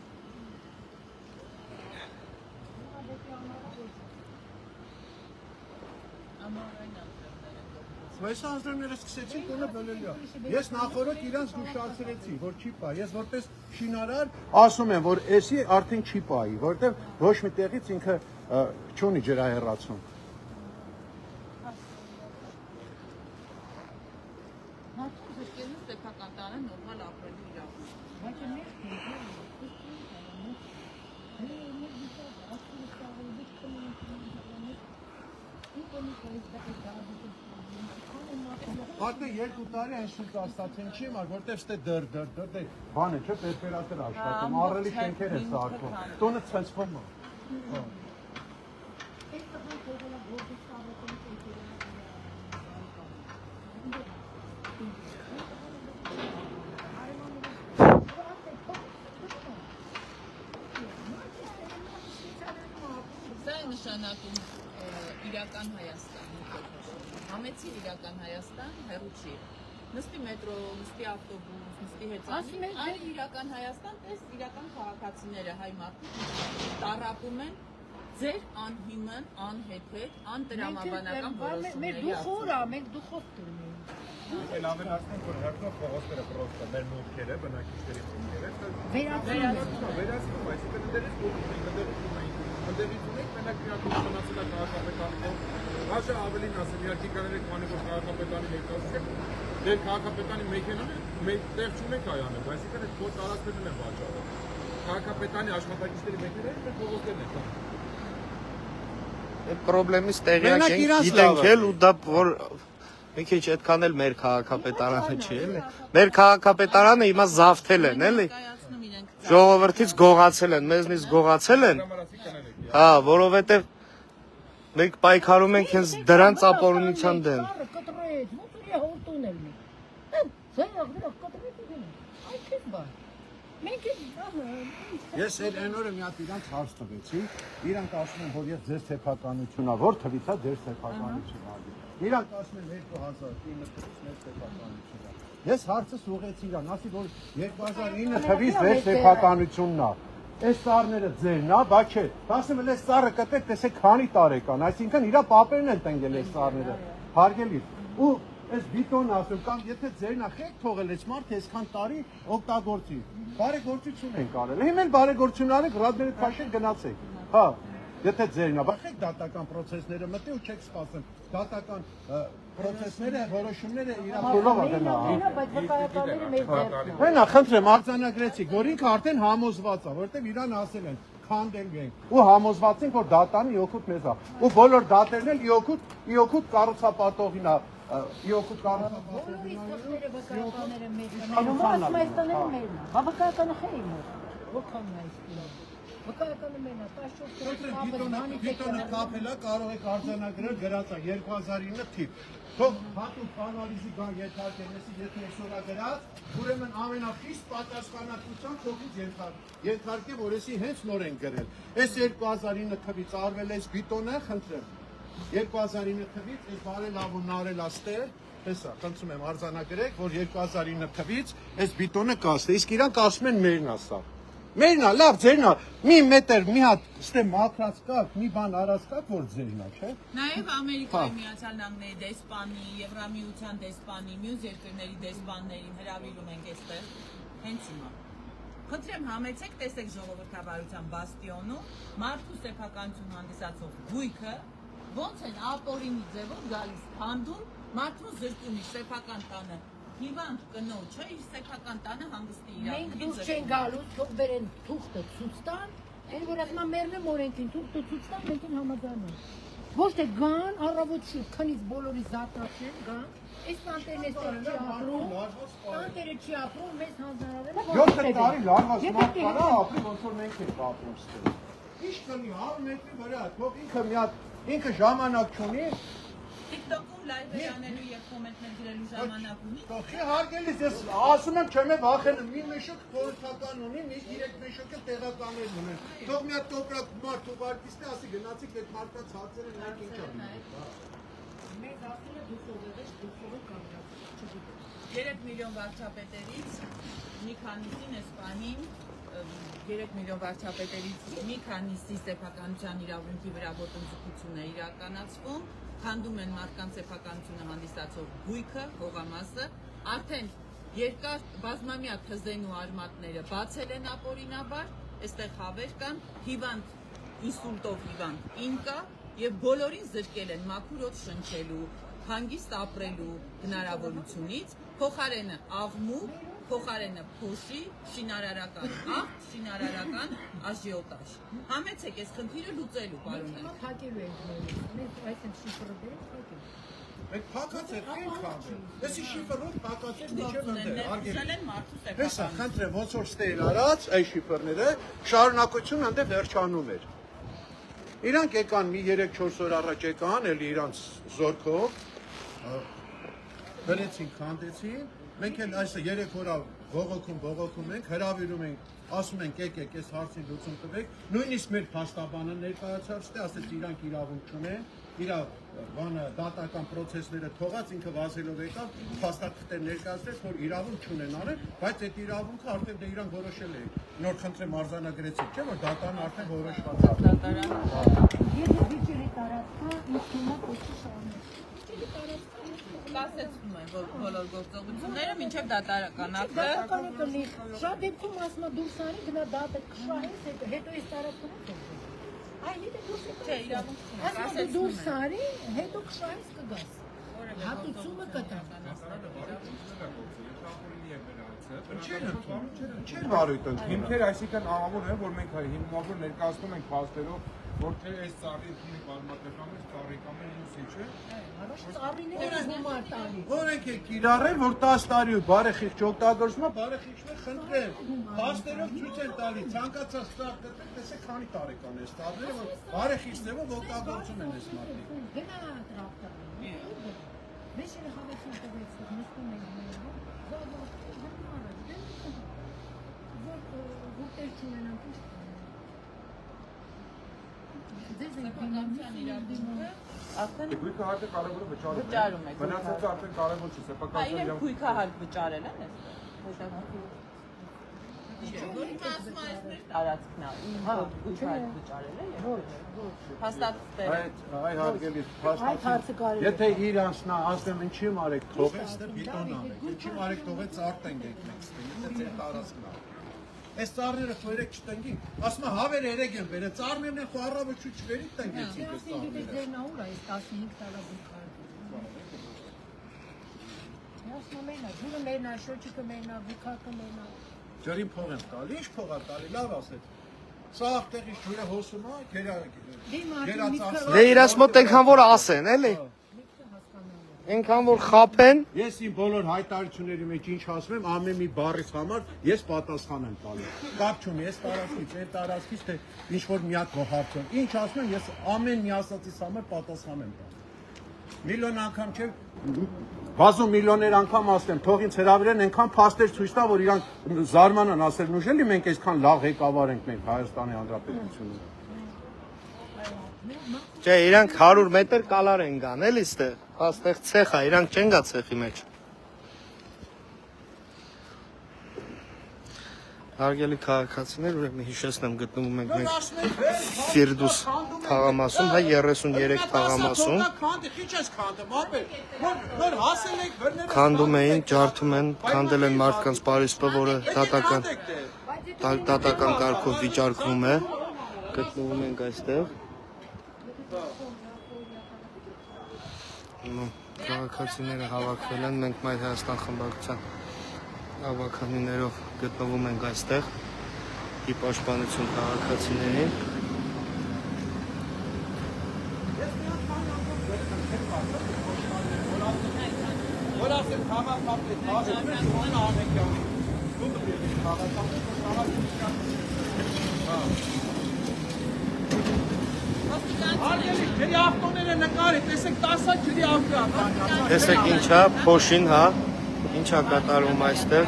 Այս անձրևները սկսեցին տունը բլելյա։ Ես նախորդ իրանց զգուշացրեցի, որ չի պահի։ Ես որպես շինարար ասում եմ, որ էսի արդեն չի պահի, որտեղ ոչ մի տեղից ինքը չունի ջրահեռացում։ Մարդու զրկելը սեփական տանը նորմալ ապրելու իրավունք։ Արդեն 2 տարի այն շուտ աստացեն չի մար, որտեղ ստե դր բանը չէ, պերպերատոր աշխատում, առելի շենքեր է սարքում, տունը ցնցվում է։ Սա է նշանակում իրական Հայաստան։ Համեցիր իրական Հայաստան, հեռու չի։ Նստի մետրո, նստի ավտոբուս, նստի հեծանի, այլ իրական Հայաստան, տես իրական քաղաքացիները հայ մարդիկ տառապում են ձեր անհիմն, անհեթեթ, անտրամաբանական Մեր որոշումների դուխորա, մենք դուխով դուրնենք։ Էլ ավելացնենք, որ հերթով փողոցները պրոստը մեր մուտքերը, բնակիչների մուտքերը, Վերացնում։ այսինքն դերից ընդդեղից ունենք, մենակ միակ մնացել է քաղաքապետարանի Հաշը ավելին ասեմ, իհարկե կաներ եք մանի, որ քաղաքապետանի ներկայացեք, դեր քաղաքապետանի մեքենան մենք տեղ չունենք այանել, այսինքն այդ փոս տարածքներն են վաճառել։ Քաղաքապետանի աշխատակիցների մեքենաները մեր փողոցներն են։ այդ խնդրեմից տեղյակ Մենակ ենք, իրանց գիտենք լավը։ էլ ու դա որ մի քիչ այդքան էլ մեր քաղաքապետարանը չի, էլի։ Մեր քաղաքապետարանը հիմա զավթել են, էլի։ Կայացնում իրենք Ժողովրդից գողացել են, մեզնից գողացել են։ Հա, որովհետև մենք պայքարում ենք հենց դրանց ապօրինության դեմ։ Կտրեց, ո՞նց է հորտուն էլ մի։ Զայր կտրեց ու գնա։ Այ քիչ բան։ Մենք Ես այն օրը մի հատ իրանց հարց տվեցի, իրանք ասում են, որ ես ձեր սեփականությունա, որ թվից է ձեր սեփականությունա։ Իրանք ասում են 2009 թվից մեր սեփականությունա։ Ես հարցս ուղղեցի իրան, ասի որ 2009 թվից ձեր սեփականությունն է։ Այս սարները ձերն է, բա չէ։ Ասում եմ, այս սարը կտեք, տեսեք քանի տարեկան, այսինքն իրա պապերն են տնկել այս սարները։ Հարգելի։ Ու Այս բիտոն ասում կամ եթե ձերն ախեք թողել այս մարդը այսքան տարի օգտագործի։ Բարեգործություն են կարել։ Հիմա բարեգործություն արեք, ռադները քաշեք գնացեք։ Հա, եթե ձերն է, բախեք դատական process-ները մտի ու չեք սպասում։ Դատական process-ները, որոշումները իրականով ակնա։ Բայց վկայականները մեր ձեռքում։ Հենա, խնդրեմ, արձանագրեցիք, որ ինքը արդեն համոզված է, որտեղ իրան ասել են քանդել ենք ու համոզված ենք որ դատանը իօգուտ մեզ է ու բոլոր դատերն էլ իօգուտ կառուցապատողին է իօգուտ կառուցապատողին Բոլորի վկայականները մեր ձեռքում։ Ասում այս տները մերն է։ Բա վկայականը խեի մոտ։ Որքանն է այս վկայականը մերն է, 14 Բիտոնը կապելա կարող եք արձանագրել գրած է 2009 թիվ։ Թող հատուկ անալիզի կան ենթարկելեսի, եթե այսօր է գրած, ուրեմն ամենախիստ պատասխանատվության փոխից ենթարկե, որ էսի հենց նոր են գրել։ Այս 2009 թվից արվել է այս բիտոնը, խնդրեմ։ 2009 թվից այս բարելավումն արել աստեր, հեսա, խնդրում եմ արձանագրեք, որ 2009 թվից այս բիտոնը կաստ է, իսկ իրանք ասում են մերն է սա։ Մերնա, լավ, ձերնա, մի մետր, մի հատ, ստե մաքրած կակ, մի բան արած կակ, որ ձերնա, չէ։ Նաև Ամերիկայի Միացյալ Նահանգների դեսպանի, Եվրամիության դեսպանի, մյուս երկրների դեսպաններին հրավիրում ենք այստեղ, հենց հիմա։ Խնդրեմ համեցեք, տեսեք ժողովրդավարության բաստիոնում, մարդու սեփականություն հանդիսացող գույքը, ոնց են ապօրինի ձևով գալիս քանդում, մարդուն զրկում իր սեփական տանը։ Հիվանդ կնոջը իր սեփական տանը հանգստի իրավունքին Մենք դուրս չեն գալու, թող բերեն թուղթը ցույց տան, այն որ ասում մերն եմ օրենքին, թուղթը ցույց տան, մենք են համաձայնում։ Ոչ թե գան, առավոտ շուտ, քնից բոլորի զարթացնեն, գան, այս տանտերն էստեղ չի ապրում, տանտերը չի ապրում, մեզ հանձնարարել է 7 տարի լարված մարդ կարա ապրի, ոնց որ մենք ենք ապրում ստեղ։ Ինչ կնի 100 մետրի վրա, թող ինքը մի հատ, ինքը ժամանակ չունի, TikTok-ում լայվեր անելու եւ կոմենտներ գրելու ժամանակ ունի։ Թողի հարգելիս, ես ասում եմ չեմ վախենում, մի մեշոք խորհրդական ունի, մի 3 մեշոք էլ տեղականներ ունեն։ Թող մի հատ տոպրակ մարդ ուղարկիստի ասի գնացիք այդ մարդկանց հացերը նրանք ինչ անում։ Մեզ ասել է դուք ողեղես, դուք ողեղ կանգնած, չգիտեմ։ 3 միլիոն վարչապետերից մի քանիսին այս պահին 3 միլիոն վարչապետերից մի քանիսի սեփականության իրավունքի վրա ոտնձգություն է իրականացվում, քանդում են մարդկանց սեփականությունը հանդիսացող գույքը, հողամասը, արդեն երկար բազմամյա թզեն ու արմատները բացել են ապօրինաբար, այստեղ հավեր կան, հիվանդ ինսուլտով հիվանդ ինկա եւ բոլորին զրկել են մաքուր օդ շնչելու, հանգիստ ապրելու հնարավորությունից, փոխարենը աղմուկ, փոխարենը փոշի, շինարարական աղտ, շինարարական աժիոտաժ։ Համեցեք այս խնդիրը լուծելու, պարոններ։ Թակելու ենք նորից, մենք այս են շիֆրը բերենք, թակելու։ Մենք փակած ենք ինչ քանդել։ Էսի շիֆրով փակած ենք միջև ընդեր, Ներդրել են մարդու Հեսա, սեփական։ խնդրեմ, ոնց որ ստե արած, այս շիֆրները շարունակություն ընդե վերջանում էր։ Իրանք եկան մի 3-4 օր առաջ եկան, էլի իրանց զորքով բերեցին, քանդեցին, մենք էլ այս 3 օր բողոքում ենք, հրավիրում ենք, ասում ենք եկեք այս հարցին լուծում տվեք, նույնիսկ մեր փաստաբանը ներկայացավ ստե, ասեց իրանք իրավունք չունեն, իր բանը դատական process-ները թողած ինքը վազելով եկավ, փաստաթղթեր ներկայացրեց, որ իրավունք չունեն արել, բայց այդ իրավունքը արդեն դե իրանք որոշել էին։ Նոր խնդրեմ արձանագրեցիք, չէ՞ որ դատանը արդեն որոշված է։ Եթե վիճելի տարածքա, ինչ հիմա պետք է շարունակել։ Վիճելի տարածքա Կասեցնում են, որ բոլոր գործողությունները մինչև դատարական ակտը դատականը կլի, շատ դեպքում ասում է դուրս արի, գնա դատը քշահես, հետո այս տարածքները Այ հետո դուրս չէ, իրավունք չունի, ասում է դուրս արի, հետո քշահես կգաս։ Հատուցումը կտա։ Չէ բարույթ ընդ հիմքեր, այսինքն ահավոր է, որ մենք հիմնավոր ներկայացնում ենք փաստերով, որ թե այս ծառի ունի բարմատական է, ծառի կամ է մյուսի, չէ։ Ծառիները գումար տալի։ Օրենք է կիրառել, որ 10 տարի ու բարեխիղճ օգտագործում է, բարեխիղճը խնդրեմ, փաստերով ցույց են տալի, ցանկացած ծառ գտեք, տեսեք քանի տարեկան է ստարները, որ բարեխիղճներով օգտագործում են այս մարդիկ։ Գնա տրակտորը։ Մեզ էլ հավաքին տվեց, նստում ենք մենք։ Որտեղ չունենանք ինչ Ձեզ ենք բնամության իրավունքը արդեն Գույքը հարկը կարևորը վճարում եք։ Մնացածը արդեն կարևոր չի, սեփականության իրենք գույքահարկ վճարել են այստեղ։ Տարածքն է, վճարել է։ Հաստատել։ Այ հարգելի փաստացի։ Եթե իրանց նա ասեմ ինչի մարեք թողեց, դե բիտոն արեք։ Ինչի մարեք թողեց արտենք եք մենք ստեն։ Եթե ձեր տարածքն է։ Այս ծառները խորեք չտնգին։ Ասում հավերը երեք են բերել, ծառներն են խո առավոտ չվերի տնգեցին այս ծառները։ Ձեր նաուր է 15 տարա բուխար։ Ասում մենա, ջուրը մենա, շոչիկը մենա, բուխակը մենա։ Ջրին փող եմ տալի, ի՞նչ փող է տալի, լավ ասեց։ Սա աղտեղից ջուրը հոսում է, գերածածկ։ Դե իրաց մոտ այնքան որ ասեն, էլի։ Այնքան որ խափեն։ Ես իմ բոլոր հայտարարությունների մեջ ինչ ասում եմ, ամեն մի բառից համար ես պատասխան եմ տալու։ Կապ չունի, ես տարածքից, այդ տարածքից թե ինչ որ մի հատ հարցում։ Ինչ ասում եմ, ես ամեն մի ասածից համար պատասխան եմ տալու։ Միլիոն անգամ չէ, բազում միլիոններ անգամ ասեմ, թող ինձ հրավիրեն այնքան փաստեր ցույց տա, որ իրանք զարմանան ասել, նուժելի մենք այսքան լավ ղեկավար ենք մենք Հայաստանի Հանրապետությունում։ Չէ, իրանք 100 մետր կալար են գան, էլի ստեղ։ Աստեղ ցեխ է, իրանք չեն գա ցեխի մեջ։ Հարգելի քաղաքացիներ, ուրեմն հիշեցնեմ, գտնվում ենք մենք Ֆիրդուս թաղամասում, հա 33 թաղամասում։ Քանդում էին, ջարդում են, քանդել են մարդկանց պարիսպը, որը դատական կարգով վիճարկվում է։ Գտնվում ենք այստեղ։ Քաղաքացիները հավաքվել են, մենք Մայր Հայաստան խմբակցության ավականիներով գտնվում ենք այստեղ ի պաշտպանություն քաղաքացիներին։ Ջրի ավտոները նկարի, տեսեք 10 ջրի ավտո։ Տեսեք ինչա, փոշին, հա, ինչա կատարում այստեղ։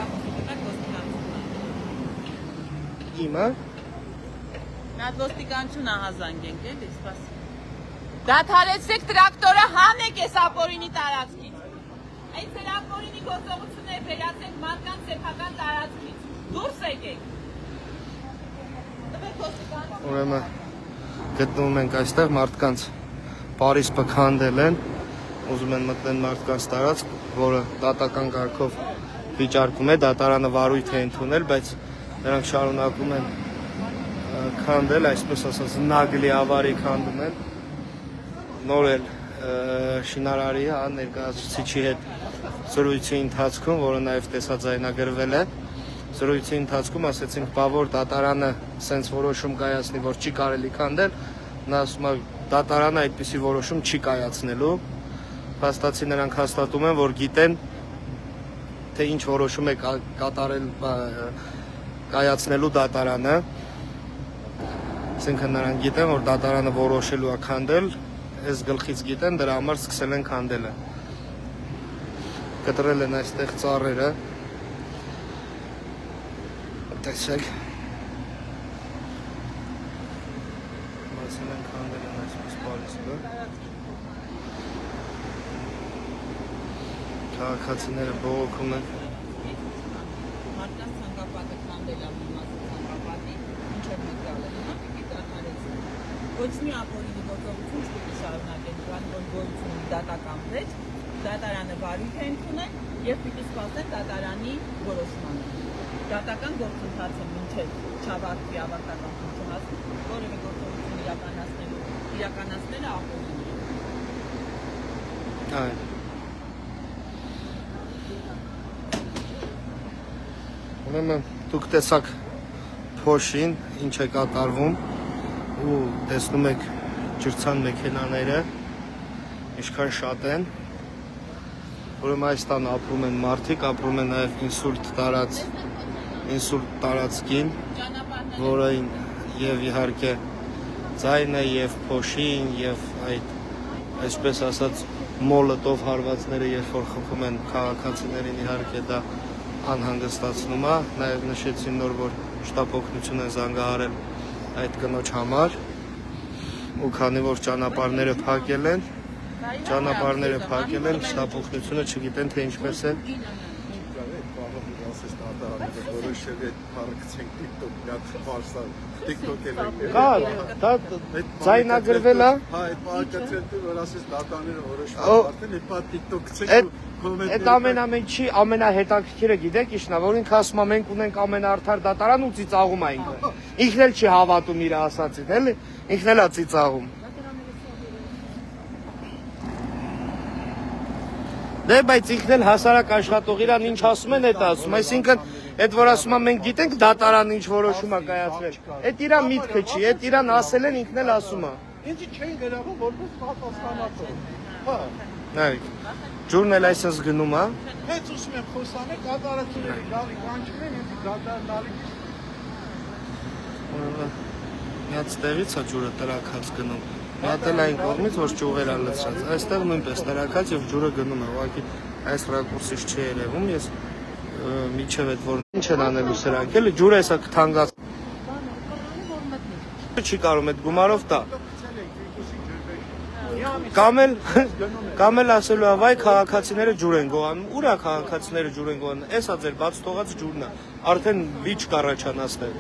Իմը։ Նա ոստիկանություն ահազանգենք էլի, սպասի։ Դադարեցեք տրակտորը հանեք այս ապօրինի տարածքից։ Այդ ապօրինի գործողությունները վերացեք մարդկանց սեփական տարածքից։ Դուրս եկեք։ Տվեք ոստիկանություն։ Ուրեմն գտնվում ենք այստեղ, մարդկանց պարիսպը քանդել են, ուզում են մտնել մարդկանց տարածք, որը դատական կարգով վիճարկում է, դատարանը վարույթ է ընդունել, բայց նրանք շարունակում են քանդել, այսպես ասած նագլի ավարի քանդում են, նոր էլ շինարարի ներկայացուցիչի հետ զրույցի ընթացքում, որը նաև տեսաձայնագրվել է, զրույցի ընթացքում ասեցինք, բա որ դատարանը սենց որոշում կայացնի, որ չի կարելի քանդել, նա ասում է դատարանը այդպիսի որոշում չի կայացնելու, փաստացի նրանք հաստատում են, որ գիտեն, թե ինչ որոշում է կատարել կայացնելու դատարանը, ասենքն նրանք գիտեն, որ դատարանը որոշելու է քանդել, այս գլխից գիտեն, դրա համար սկսել են քանդելը։ Կտրել են այստեղ ծառերը, տեսեք, մասել են քանդել են այսպես պարիսպը, քաղաքացիները բողոքում են։ Մարդկանց ցանկապատը քանդել է մի մասը ցանկապատի, ինչև մեկալը, նա պիտի դադարեցնի։ Ոչ մի ապօրինի գործողություն չպիտի շարունակեն, քանի որ գործունի դատական վեճ, դատարանը վարույթ է ընդունել եւ պիտի սպասեն դատարանի որոշմանը։ Դատական գործընթացը մինչև չավարտվի ավարտական փոխանցում, որևէ գործողություն իրականացնելը ապօրինի է։ Այո։ Ուրեմն դուք տեսաք փոշին, ինչ է կատարվում ու տեսնում եք ջրցան մեքենաները, ինչքան շատ են։ Ուրեմն այս տան ապրում են մարդիկ, ապրում են նաև ինսուլտ տարածքին, որը եւ իհարկե ձայնը եւ փոշին եւ այդ այսպես ասած մոլոտով հարվածները երբ որ խփում են քաղաքացիներին իհարկե դա անհանգստացնում է, նաև նշեցին նոր, որ շտապօգնություն են զանգահարել այդ կնոջ համար ու քանի որ ճանապարհները փակել են, շտապօգնությունը չգիտեն թե ինչպես է դատարանները որոշել է փառկցենք TikTok, մի հատ ֆարսա TikTok-ել ենք։ Կա, դա ձայնագրվել է։ Հա, այդ բաղկացրել դու որ ասես դատարանները որոշվել արդեն, այդ բա TikTok-ցեք ու Այդ ամենամեն չի ամենահետաքրքիրը գիտեք իշն է, որ ինքը ասում է մենք ունենք ամենաարդար դատարան ու ծիծաղում է ինքը։ Ինքն էլ չի հավատում իր ասածին, էլի, ինքն էլ է ծիծաղում։ Դե բայց ինքն էլ հասարակ աշխատող իրան ինչ ասում են այդ ասում, այսինքն այդ որ ասում է մենք գիտենք դատարանը ինչ որոշում է կայացրել, այդ իրա միտքը չի, այդ իրան ասել են ինքն էլ ասում է։ Ինձ չէին գրավում որպես պատասխանատու։ Հա։ Նայեք, ջուրն էլ այսպես գնում է։ Հենց ուզում եմ խոսանել դատարանների գալի կանչում են ինձ դատարանալի։ Միած տեղից է ջուրը տրակած գնում։ Մի հատ էլ այն կողմից որ ճյուղեր է լցրած։ Այստեղ նույնպես տրակած եւ ջուրը գնում է։ Ուղղակի այս ռակուրսից չի երևում։ Ես միջև այդ որ ինչ են անելու սրանք, էլի ջուրը էսա կթանգած։ Չի կարող այդ գումարով տա։ Կամ էլ ասելու է վայ քաղաքացիները ջուր են գողանում։ Ուր է քաղաքացիները ջուր են գողանում։ Էսա ձեր բաց թողած ջուրն է։ Արդեն լիճ կառաջանացնել։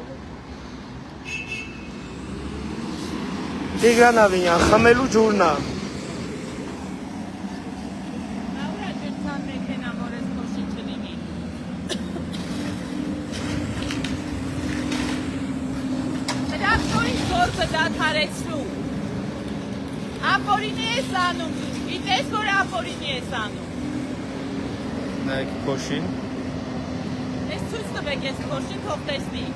Տիգրան Ավինյան, խմելու ջուրն է։ Դրակտորից գործը դադարեցրու։ Ապորինի ես անում դու, գիտես որ ապորինի ես անում։ Նայեք փոշին։ Ես ցույց տվեք ես փոշին թող տեսնի,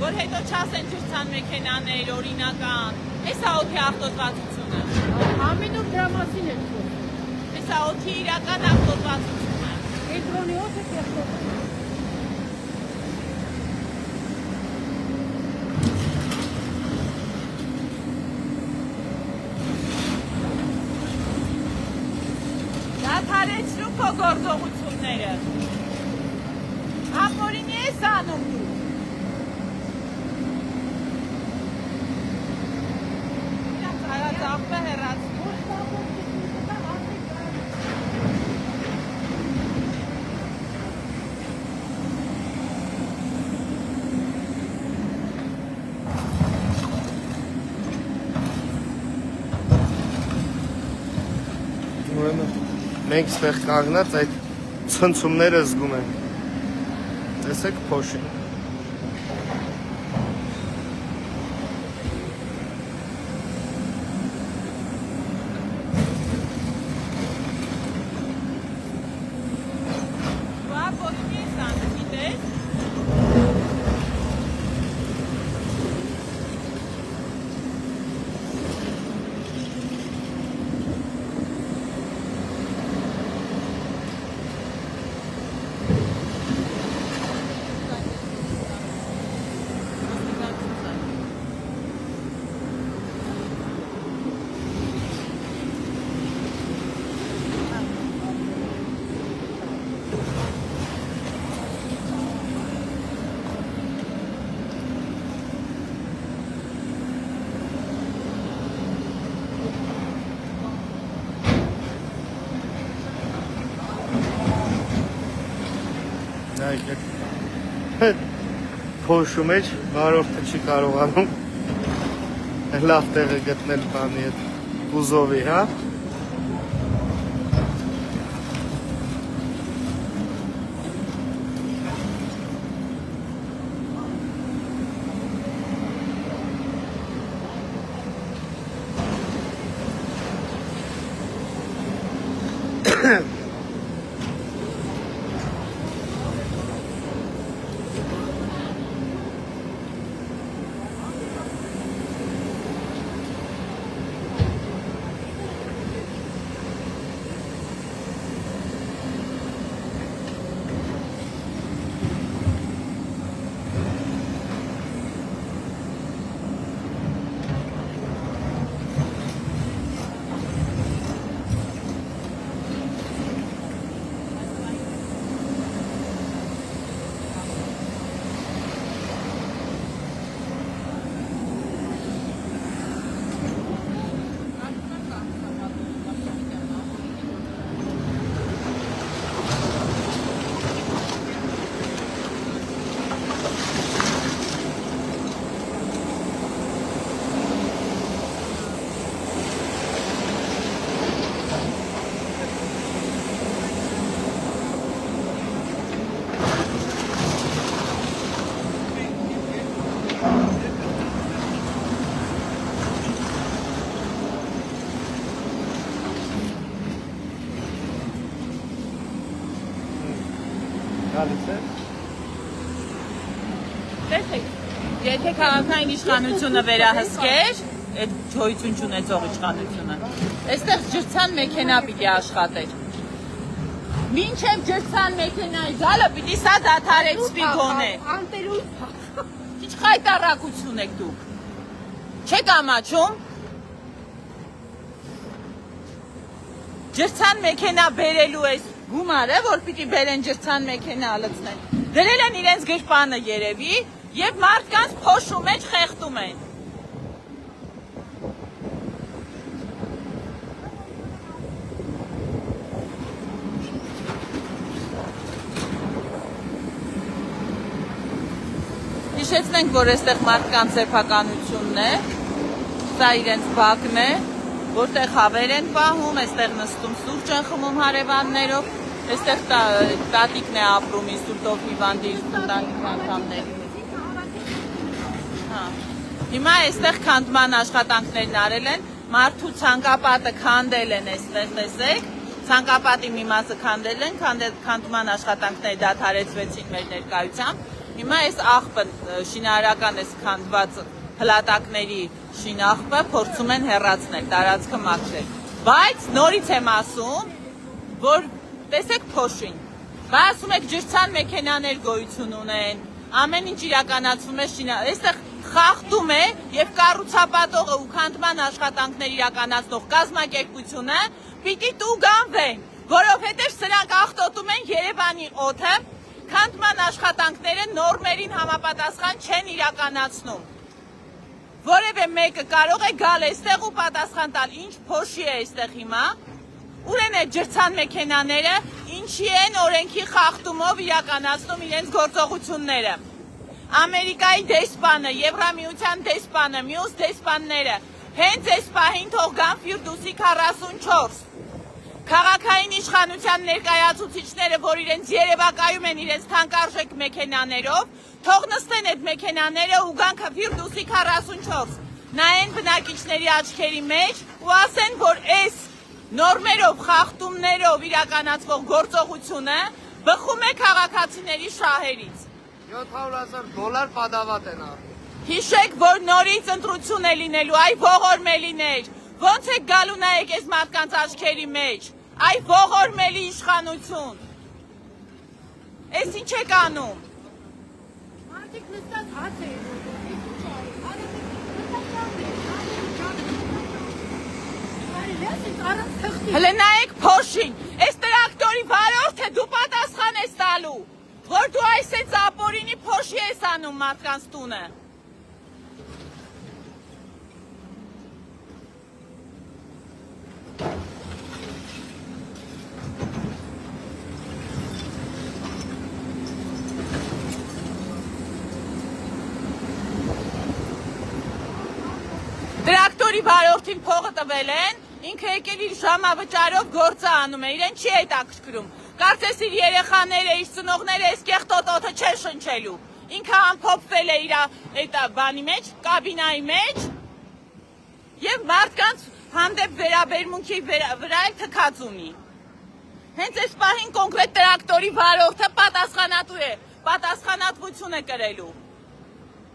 որ հետո չասեն ջրցան մեքենաներ, օրինական, էս է օդի աղտոտվածությունը։ Ամենուր դրա մասին է խոսում։ Էս է օդի իրական աղտոտվածությունը։ Կենտրոնի օդը կեղտոտում։ Դադարեցրու քո գործողությունները։ Ապորինի ես անում դու։ Ծաղպը հեռացնում։ Մենք ստեղ կանգնած այդ ցնցումները զգում ենք։ Տեսեք փոշին։ Ապորինի ես անում, գիտես։ Փոշու մեջ վարորդը չի կարողանում լավ տեղը գտնել բանի հետ կուզովի, հա։ գալիս է։ Տեսեք, եթե քաղաքային իշխանությունը վերահսկեր, այդ գոյություն չունեցող իշխանությունը, այստեղ ջրցան մեքենա պիտի աշխատեր։ Մինչև ջրցան մեքենայի գալը պիտի սա դադարեցվի գոնե։ Անտերու Ինչ խայտառակություն եք դուք։ Չեք ամաչում։ Ջրցան մեքենա բերելու էս գումարը, որ պիտի բերեն ջրցան մեքենա լցնեն։ Դրել են իրենց գրպանը երևի եւ մարդկանց փոշու մեջ խեղդում են։ Հիշեցնենք, որ այստեղ մարդկանց սեփականությունն է, սա իրենց բակն է, որտեղ հավեր են պահում, այստեղ նստում սուրճ են խմում հարևաններով, այստեղ տատիկն է ապրում ինսուլտով հիվանդի ընտանիքի անդամների։ Հիմա այստեղ քանդման աշխատանքներն արել են, մարդու ցանկապատը քանդել են այստեղ, տեսեք, ցանկապատի մի մասը քանդել են, քանդման աշխատանքները դադարեցվեցին մեր ներկայությամբ։ Հիմա այս աղբը շինարարական այս քանդված փլատակների շինաղբը փորձում են հեռացնել, տարածքը մաքրել։ Բայց նորից եմ ասում, որ տեսեք փոշին։ Բա ասում եք ջրցան մեքենաներ գոյություն ունեն, ամեն ինչ իրականացվում է այստեղ խախտում է եւ կառուցապատողը ու քանդման աշխատանքներ իրականացնող կազմակերպությունը պիտի տուգանվեն, որովհետեւ սրանք աղտոտում են Երևանի օդը, քանդման աշխատանքները նորմերին համապատասխան չեն իրականացնում։ Որևէ մեկը կարող է գալ այստեղ ու պատասխան տալ, ինչ փոշի է այստեղ հիմա, ուր են այդ ջրցան մեքենաները, ինչի են օրենքի խախտումով իրականացնում իրենց գործողությունները։ Ամերիկայի դեսպանը, Եվրամիության դեսպանը, մյուս դեսպանները հենց այս պահին թող գան Ֆիրդուսի 44։ Քաղաքային իշխանության ներկայացուցիչները, որ իրենց երևակայում են իրենց թանկարժեք մեքենաներով, թող նստեն այդ մեքենաները ու գան Ֆիրդուսի 44։ Նայեն բնակիչների աչքերի մեջ ու ասեն, որ այս նորմերով, խախտումներով իրականացվող գործողությունը բխում է քաղաքացիների շահերից։ $700,000 պատավատ են առնում։ Հիշեք, որ նորից ընտրություն է լինելու, այ ողորմելիներ, ոնց եք գալու նայեք այս մարդկանց աչքերի մեջ, այ ողորմելի իշխանություն, այս ինչ եք անում։ Մարդիկ նստած հաց է Հլե նայեք փոշին, այս տրակտորի վարորդը դու պատասխան ես տալու, որ դու այս է ծապորինի փոշի ես անում մարդկանց տունը։ Տրակտորի վարորդին փողը տվել են, ինքը եկել իր ժամավճարով գործը անում է, իրեն չի հետաքրքրում։ Կարծես իր երեխաները, իր ծնողները այս կեղտոտոթը չեն շնչելու։ Ինքը ամփոփվել է իր այդ բանի մեջ, կաբինայի մեջ եւ մարդկանց հանդեպ վերաբերմունքի վրա էլ թքած ունի։ Հենց այս պահին կոնկրետ տրակտորի վարորդը պատասխանատու է, պատասխանատվություն է կրելու։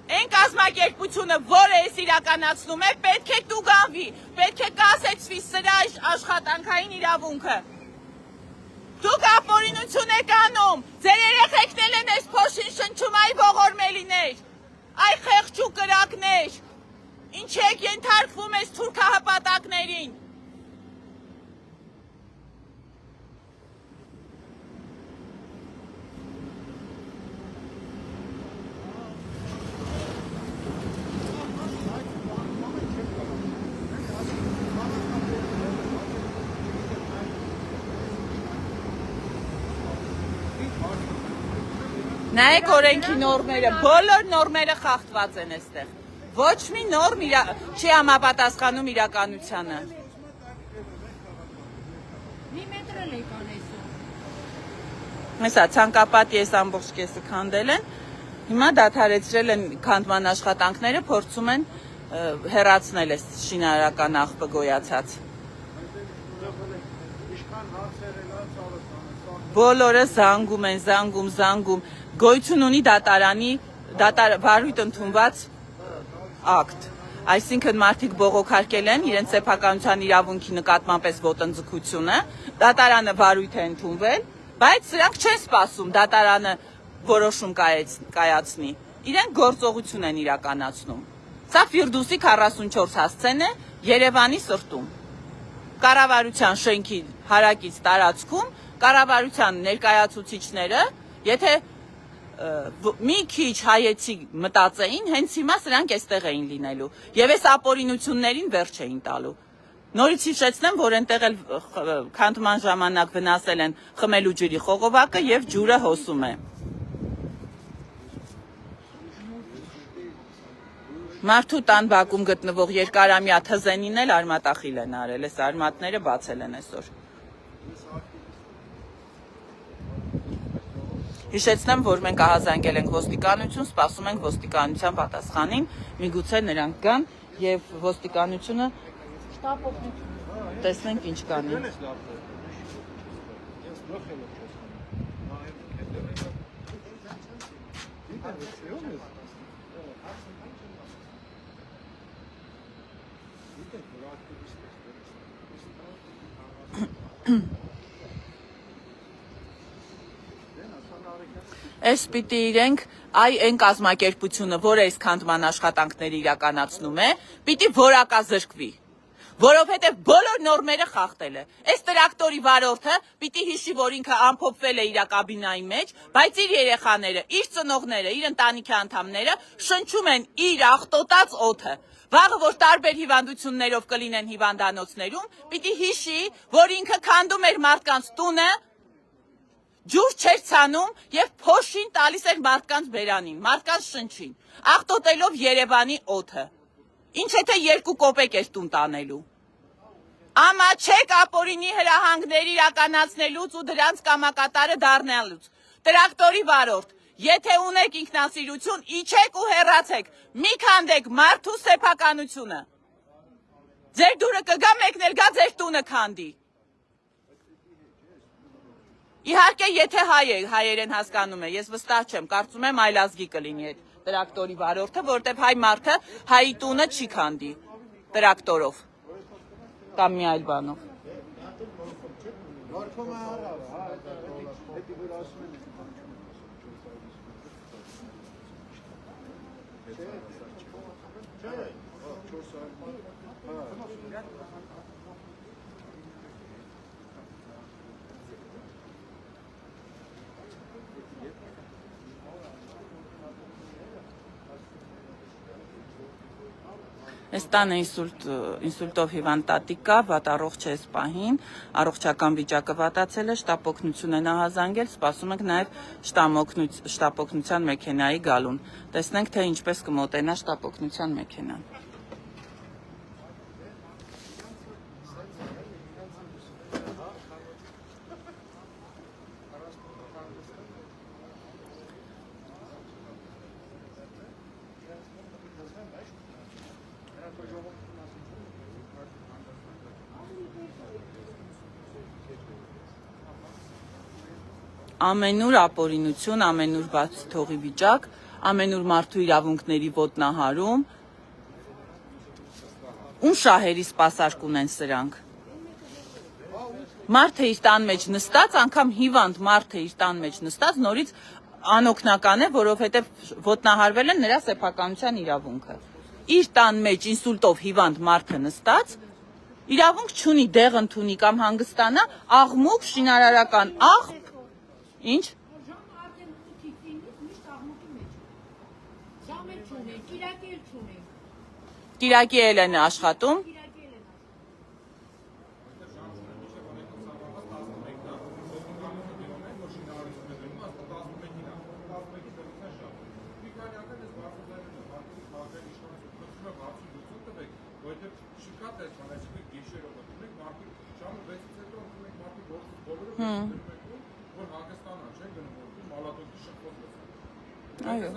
Այն կազմակերպությունը, որը այս իրականացնում է, պետք է տուգանվի, պետք է կասեցվի սրա աշխատանքային իրավունքը։ Դուք ապօրինություն եք անում, ձեր երեխեքն են այս փոշին շնչում, այ ողորմելիներ, այ խեղճու կրակներ, ինչ եք ենթարկվում այս թուրքահպատակներին։ Նայեք օրենքի նորմերը, բոլոր նորմերը խախտված են այստեղ։ Ոչ մի նորմ չի համապատասխանում իրականությանը։ Մի մետր էլ եկան այսօր։ Հեսա ցանկապատի այս ամբողջ կեսը քանդել են, հիմա դադարեցրել են քանդման աշխատանքները, փորձում են հեռացնել այս շինարարական աղբը գոյացած։ բոլորը զանգում են, զանգում, գոյություն ունի վարույթ ընդունված ակտ։ Այսինքն մարդիկ բողոքարկել են իրենց սեփականության իրավունքի նկատմամբ այս ոտնձգությունը, դատարանը վարույթ է ընդունվել, բայց սրանք չեն սպասում դատարանը որոշում կայացնի, իրենք գործողություն են իրականացնում։ Սա Ֆիրդուսի 44 հասցեն է Երևանի սրտում։ Կառավարության շենքի հարակից տարածքում կառավարության ներկայացուցիչները, եթե մի քիչ հայեցի մտածեին, հենց հիմա սրանք այստեղ էին լինելու եւ այս ապօրինություններին վերջ էին տալու։ Նորից հիշեցնեմ, որ այնտեղ էլ քանդման ժամանակ վնասել են խմելու ջրի խողովակը եւ ջուրը հոսում է։ Մարդու տան բակում գտնվող երկարամյա թզենին էլ արմատախիլ են արել, այս արմատները բացել են այսօր։ Հիշեցնեմ, որ մենք ահազանգել ենք ոստիկանություն, սպասում ենք ոստիկանության պատասխանին, միգուցե նրանք գան եւ ոստիկանությունը տեսնենք ինչ կանի։ Այս պիտի իրենք այն կազմակերպությունը, որը այս քանդման աշխատանքները իրականացնում է, պիտի որակազրկվի, որովհետև բոլոր նորմերը խախտել է։ Այս տրակտորի վարորդը պիտի հիշի, որ ինքը ամփոփվել է իր կաբինայի մեջ, բայց իր երեխաները, իր ծնողները, իր ընտանիքի անդամները շնչում են իր աղտոտած օդը։ Վաղը, որ տարբեր հիվանդություններով կլինեն հիվանդանոցներում, պիտի հիշի, որ ինքը քանդում էր մարդկանց տունը, ջուր չէր ցանում եւ փոշին տալիս էր մարդկանց բերանին, մարդկանց շնչին, աղտոտելով Երևանի օդը։ Ինչ եթե 2 կոպեկ էր տուն տանելու։ Ամաչեք ապօրինի հրահանգներ իրականացնելուց ու դրանց կամակատարը դառնալուց։ Տրակտորի վարորդ, եթե ունեք ինքնասիրություն, իջեք ու հեռացեք, մի քանդեք մարդու սեփականությունը։ Ձեր դուրը կգա, մեկն էլ գա ձեր տունը քանդի։ Իհարկե, եթե հայերեն հասկանում է, ես վստահ չեմ, կարծում եմ այլ ազգի կլինի այդ տրակտորի վարորդը, որտեվ հայ մարդը հայի տունը չի քանդի տրակտորով կամ մի այլ բանով։ Այս տանը ինսուլտով հիվանդ տատիկ կա, վատառողջ է այս պահին, առողջական վիճակը վատացել է, շտապօգնություն են ահազանգել, սպասում ենք նաև շտապօգնության մեքենայի գալուն։ Տեսնենք, թե ինչպես կմոտենա շտապօգնության մեքենան։ Ամենուր ապօրինություն, ամենուր բաց թողի վիճակ, ամենուր մարդու իրավունքների ոտնահարում, ում շահերի սպասարկ ունեն սրանք։ Մարդը իր տան մեջ նստած, անգամ հիվանդ մարդը իր տան մեջ նստած նորից անօգնական է, որովհետև ոտնահարվել է նրա սեփականության իրավունքը։ Իր տան մեջ ինսուլտով հիվանդ մարդը նստած, իրավունք չունի դեղ ընդունի կամ հանգստանա, աղմուկ, շինարարական աղբ, ինչ։ Ժամը արդեն 8-ից 9-ից միշտ աղմուկի մեջ է։ Ժամը չունի, կիրակի էլ չունի։ Կիրակի էլ են աշխատում։ Այո։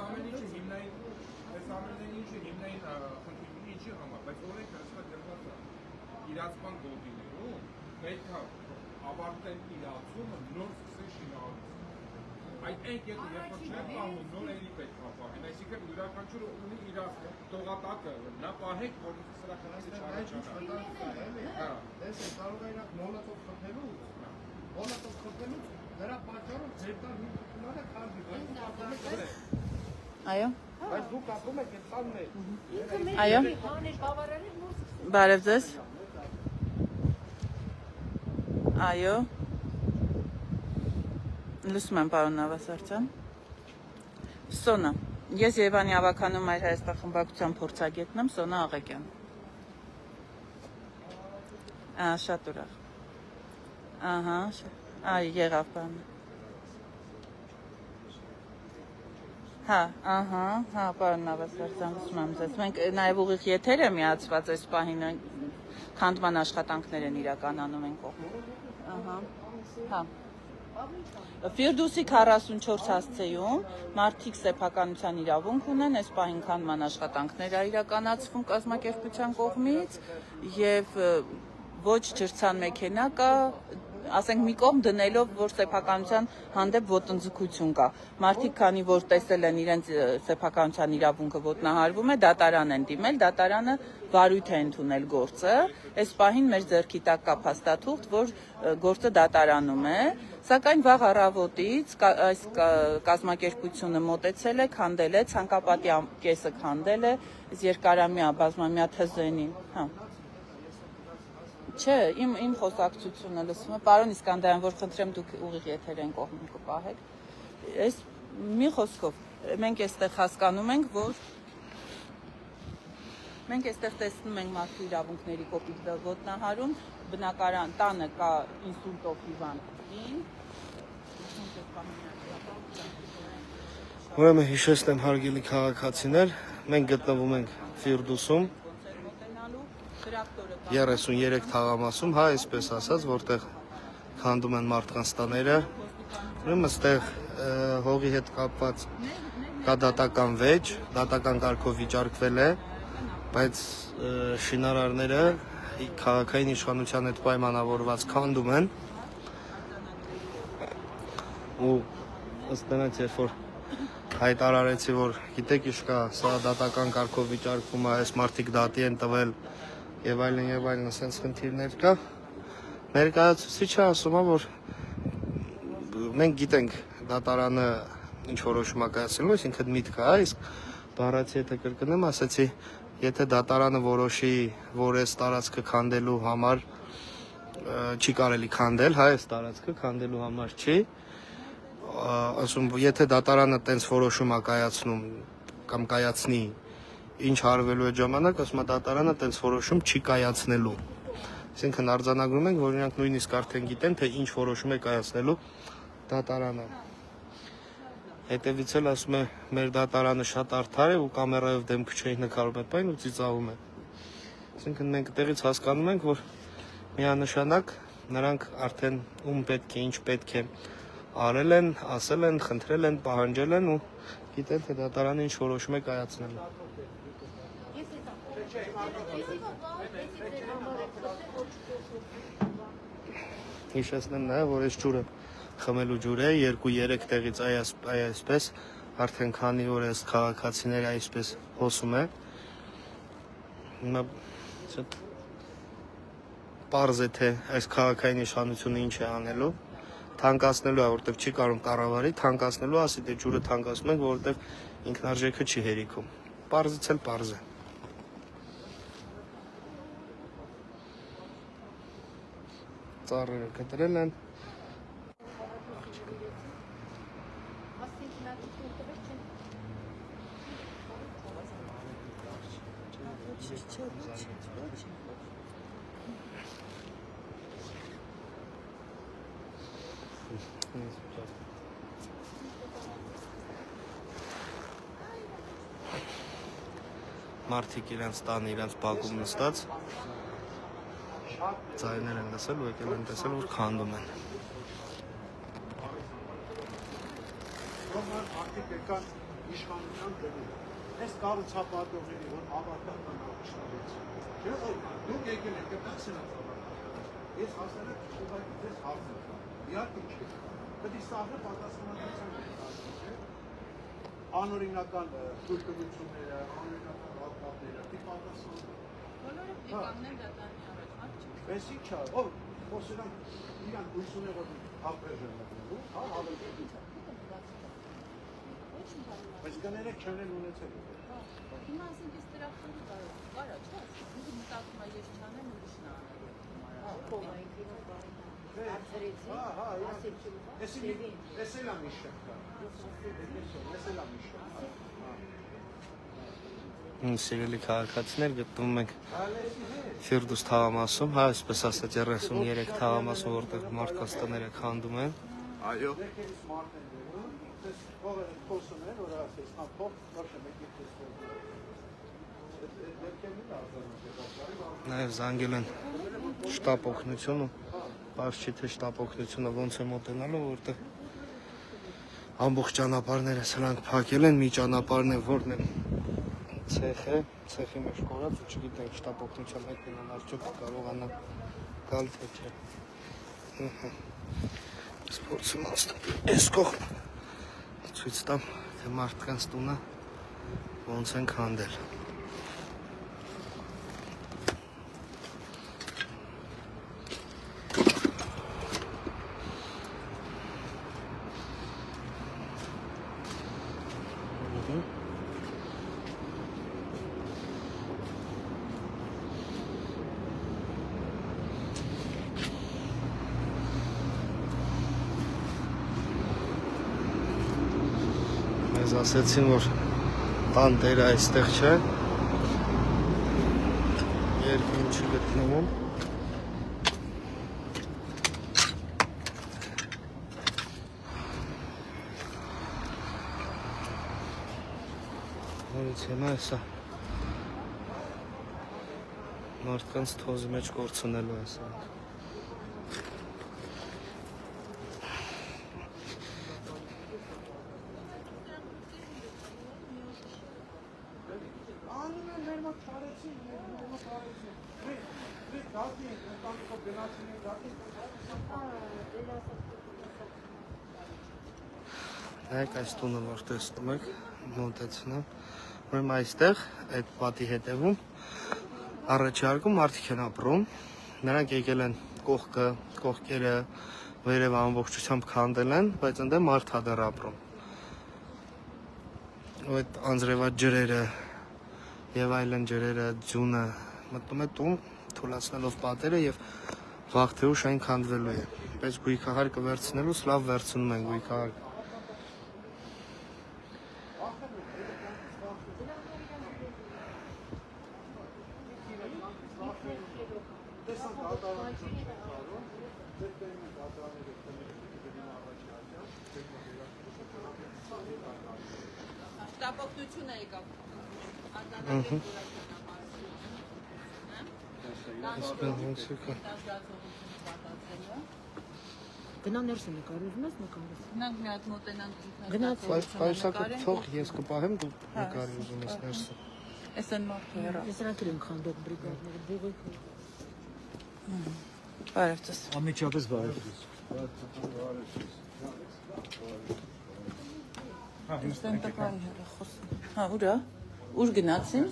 Իրացման գոտիներում պետք է ավարտեն իրացումը, նոր սկսեն շինարարություն։ Այդ երբ որ չեն պահում, նոր էլի պետք է պահեն, այսինքն յուրաքանչյուրը ունի իր տողատակը, նա պահեք, որ սրա խնդիրը չառաջանա։ Տեսեք, կարող է իրաք մոլոտով խփելուց, դրա պատճառով ձեր տան հիմնությունները քանդի, Այո։ բայց դուք ապրում եք այդ տան մեջ։ Այո։ Բարև ձեզ։ Այո։ Լսում եմ, պարոն Նավասարդյան։ Սոնա, ես Երևանի ավականու Մայր Հայաստան խմբակցության փորձագետն եմ, Սոնա Աղեկյան։ Շատ ուրախ։ Ահա, այ եղավ բանը։ Հա, պարոն Նավասարդյան, լսում եմ ձեզ։ Մենք նաև ուղիղ եթեր է միացված այս պահին քանդման աշխատանքներ են իրականանում են կողմում։ Ահա, հա։ Ֆիրդուսի 44 հասցեում մարդիկ սեփականության իրավունք ունեն, այս պահին քանդման աշխատանքներ է իրականացվում կազմակերպության կողմից եւ ոչ ջրցան մեքենա կա, ասենք մի կողմ դնելով, որ սեփականության հանդեպ ոտնձգություն կա։ Մարդիկ, քանի որ տեսել են իրենց սեփականության իրավունքը ոտնահարվում է, դատարան են դիմել, դատարանը վարույթ է ընդունել գործը։ Այս պահին մեր ձեռքի տակ կա փաստաթուղթ, որ գործը դատարանում է, սակայն վաղ առավոտից այս կազմակերպությունը մոտեցել է, քանդել է, ցանկապատի կեսը քանդել է, երկարամյա բազմամյա թզենին, հա։ Չէ, իմ խոսակցությունը լսում է, պարոն Իսկանդարյան, որ խնդրեմ դուք ուղիղ եթերեն կողմում կպահեք։ Այս մի խոսքով, մենք այստեղ հասկանում ենք, որ մենք այստեղ տեսնում ենք մարդու իրավունքների կոպիտ ոտնահարում, բնակարան տանը կա ինսուլտով հիվանդին։ Ուրեմն հիշեցնեմ հարգելի քաղաքացիներ, մենք գտնվում ենք Ֆիրդուսում 33 թաղամասում, հա, այսպես ասած, որտեղ քանդում են մարդկանց տաները։ Ուրեմն այստեղ հողի հետ կապված կա դատական վեճ, դատական կարգով վիճարկվել է, բայց շինարարները քաղաքային իշխանության հետ պայմանավորված քանդում են։ Ու ըստ նրանց, երբ որ հայտարարեցի, որ գիտեք ինչ կա, սա դատական կարգով վիճարկվում է, այս մարդիկ դատի են տվել եւ այլն, ասենց խնդիրներ կա։ Ներկայացուցիչը ասում է, որ մենք գիտենք դատարանը ինչ որոշում է կայացնելու, այսինքն միտքը է, իսկ բառացի եթե կրկնեմ, ասացի, եթե դատարանը որոշի, որ այս տարածքը քանդելու համար չի կարելի քանդել, հա, այս տարածքը քանդելու համար չի, ասում, եթե դատարանը տենց որոշում է կայացնում կամ կայացնի, ինչ արվելու է ժամանակ, ասում է դատարանը տենց որոշում չի կայացնելու։ Այսինքն արձանագրում ենք, որ իրանք նույնիսկ արդեն գիտեն, թե ինչ որոշում է կայացնելու դատարանը։ Հետևից էլ ասում է, մեր դատարանը շատ արդար է ու կամերայով դեմքը չէի նկարում այդ բանը ու ծիծաղում է։ Այսինքն մենք այդտեղից հասկանում ենք, որ միանշանակ նրանք արդեն ում պետք է, ինչ պետք է արել են, ասել են, խնդրել են, պահանջել են ու գիտեն, թե դատարանը ինչ որոշում է կայացնելու։ Հիշեցնեմ նաև, որ այս ջուրը խմելու ջուր է, 2-3 տեղից այսպես, արդեն քանի օր այս քաղաքացիները այսպես հոսում է։ Հիմա պարզ է, թե այս քաղաքային իշխանությունը ինչ է անելու, թանկացնելու է, որտեղ չի կարող կառավարի, թանկացնելու ասի, դե ջուրը թանկացնում ենք, որտեղ ինքնարժեքը չի հերիքում։ Պարզից էլ պարզ է։ Ծառերը կտրել են։ Մարդիկ իրենց տան, իրենց բակում նստած ձայներ են լսել ու եկել են տեսել, որ քանդում են։ Մարդիկ եկան իշխանության դնում։ Այս կառուցապատողների, որ ավարտական իշխանություն։ Դուք եկել եք դասենացավար։ Ես հասարակ ուղղակի ձեզ հարց եմ տալիս։ Իհարկե չէ։ Պետք է սահը պատասխանատվության ներկայացնել։ Անօրինական թույլտվությունները, անօրինական վարկատները, դի պատասխան։ Բոլորը պիտի կանգնեն դատարանի առաջ, մարդ չի։ Բեսի չա, ով խոսելան իրան հույս ունի որ հապերժ են մտնելու, հա, ավելի։ Բայց կներեք չանել ունեցել։ Հիմա ասենք ես տրախտորի կարա, չէ՞։ Ինքը մտածում է ես չանեմ, ուրիշն է Սիրելի քաղաքացիներ, գտնվում ենք Ֆիրդուս թաղամասում, հա, այսպես ասած 33 թաղամասում, որտեղ մարդկանց տները քանդում են։ Այո։ Նաև զանգել են շտապ օգնությունը, բայց չի թե շտապ օգնությունը ոնց է մոտենալու, որտեղ ամբողջ ճանապարհները սրանք փակել են, մի ճանապարհն է, որն է ցեխ է, ցեխի մեջ կորած ու չգիտենք շտապ օգնության մեկնան արդյոք կարողանա գալ թե չէ։ Սպորտում այս կողմ ցույց տամ, թե մարդկանց տունը ոնց են քանդել։ Մեզ ասեցին, որ տան տերը այստեղ չէ, երկին չի գտնվում։ Որից հիմա էսա մարդկանց թոզի մեջ կորցնելու է սա։ Նայեք այս տունը, որ տեսնում եք, մոտեցնեմ, ուրեմն այստեղ, այդ պատի հետևում, առաջարկում մարդիկ են ապրում, նրանք եկել են կողքը, կողքերը, վերև ամբողջությամբ քանդել են, բայց ընդդեմ մարդ է դեռ ապրում։ Ու այդ անձրևած ջրերը եւ այլն ջրերը, ձյունը մտնում է տուն, թուլացնելով պատերը եւ վաղ թե ուշ այն քանդվելու է։ Բայց գույքահարկը վերցնելուց լավ վերցնում են գույքահարկը։ Շտապօգնությունը եկավ։ Գնա ներս նկարում ես նկարես։ Գնանք մի հատ մոտենանք Գնաց։ Այսակը թող ես կպահեմ, դու նկարի ուզում ես ներսը։ Էս են մարդը հեռա։ Ես նրանք եմ քանդող բրիգադները, բուղի։ Բարև ձեզ։ Անմիջապես բարև ձեզ։ Այստեղ տակարի հեռա խոսում։ Հա, ուրա։ Ուր գնացին։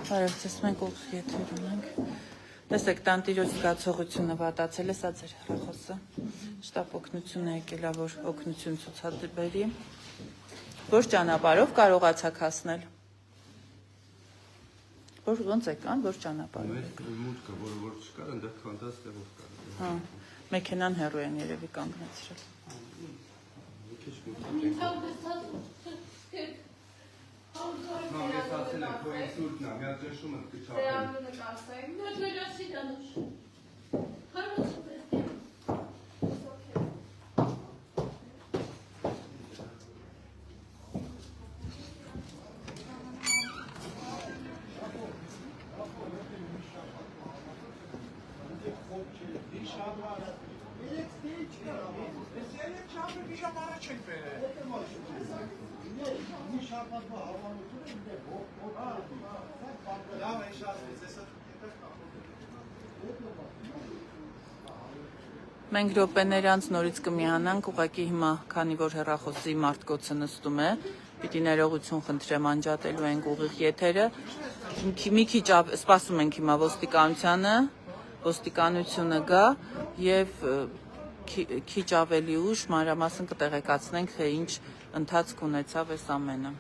Բարև ձեզ, մենք ով եթերում ենք։ Տեսեք, տանտիրոջ զգացողությունը վատացել է, սա ձեր հեռախոսը։ Շտապ օգնությունը եկել է, որ օգնություն ցուցաբերի։ Որ ճանապարհով կարողացաք հասնել։ Որ ոնց եկան, որ ճանապարհով։ Մուտքը, որը որ չկար, այնտեղ քանդած տեղով կար։ Հա, մեքենան հեռու են երևի կանգնեցրել։ Ես ասել եմ, քո ինսուլտն է, մի հատ ճնշում եմ կչափել։ Ես չեմ Մենք րոպեներ անց նորից կմիանանք, ուղղակի հիմա, քանի որ հեռախոսի մարտկոցը նստում է, պիտի ներողություն խնդրեմ անջատելու ենք ուղիղ եթերը, մի քիչ սպասում ենք հիմա ոստիկանությունը գա եւ քիչ ավելի ուշ մանրամասն կտեղեկացնենք, թե ինչ ընթացք ունեցավ այս ամենը։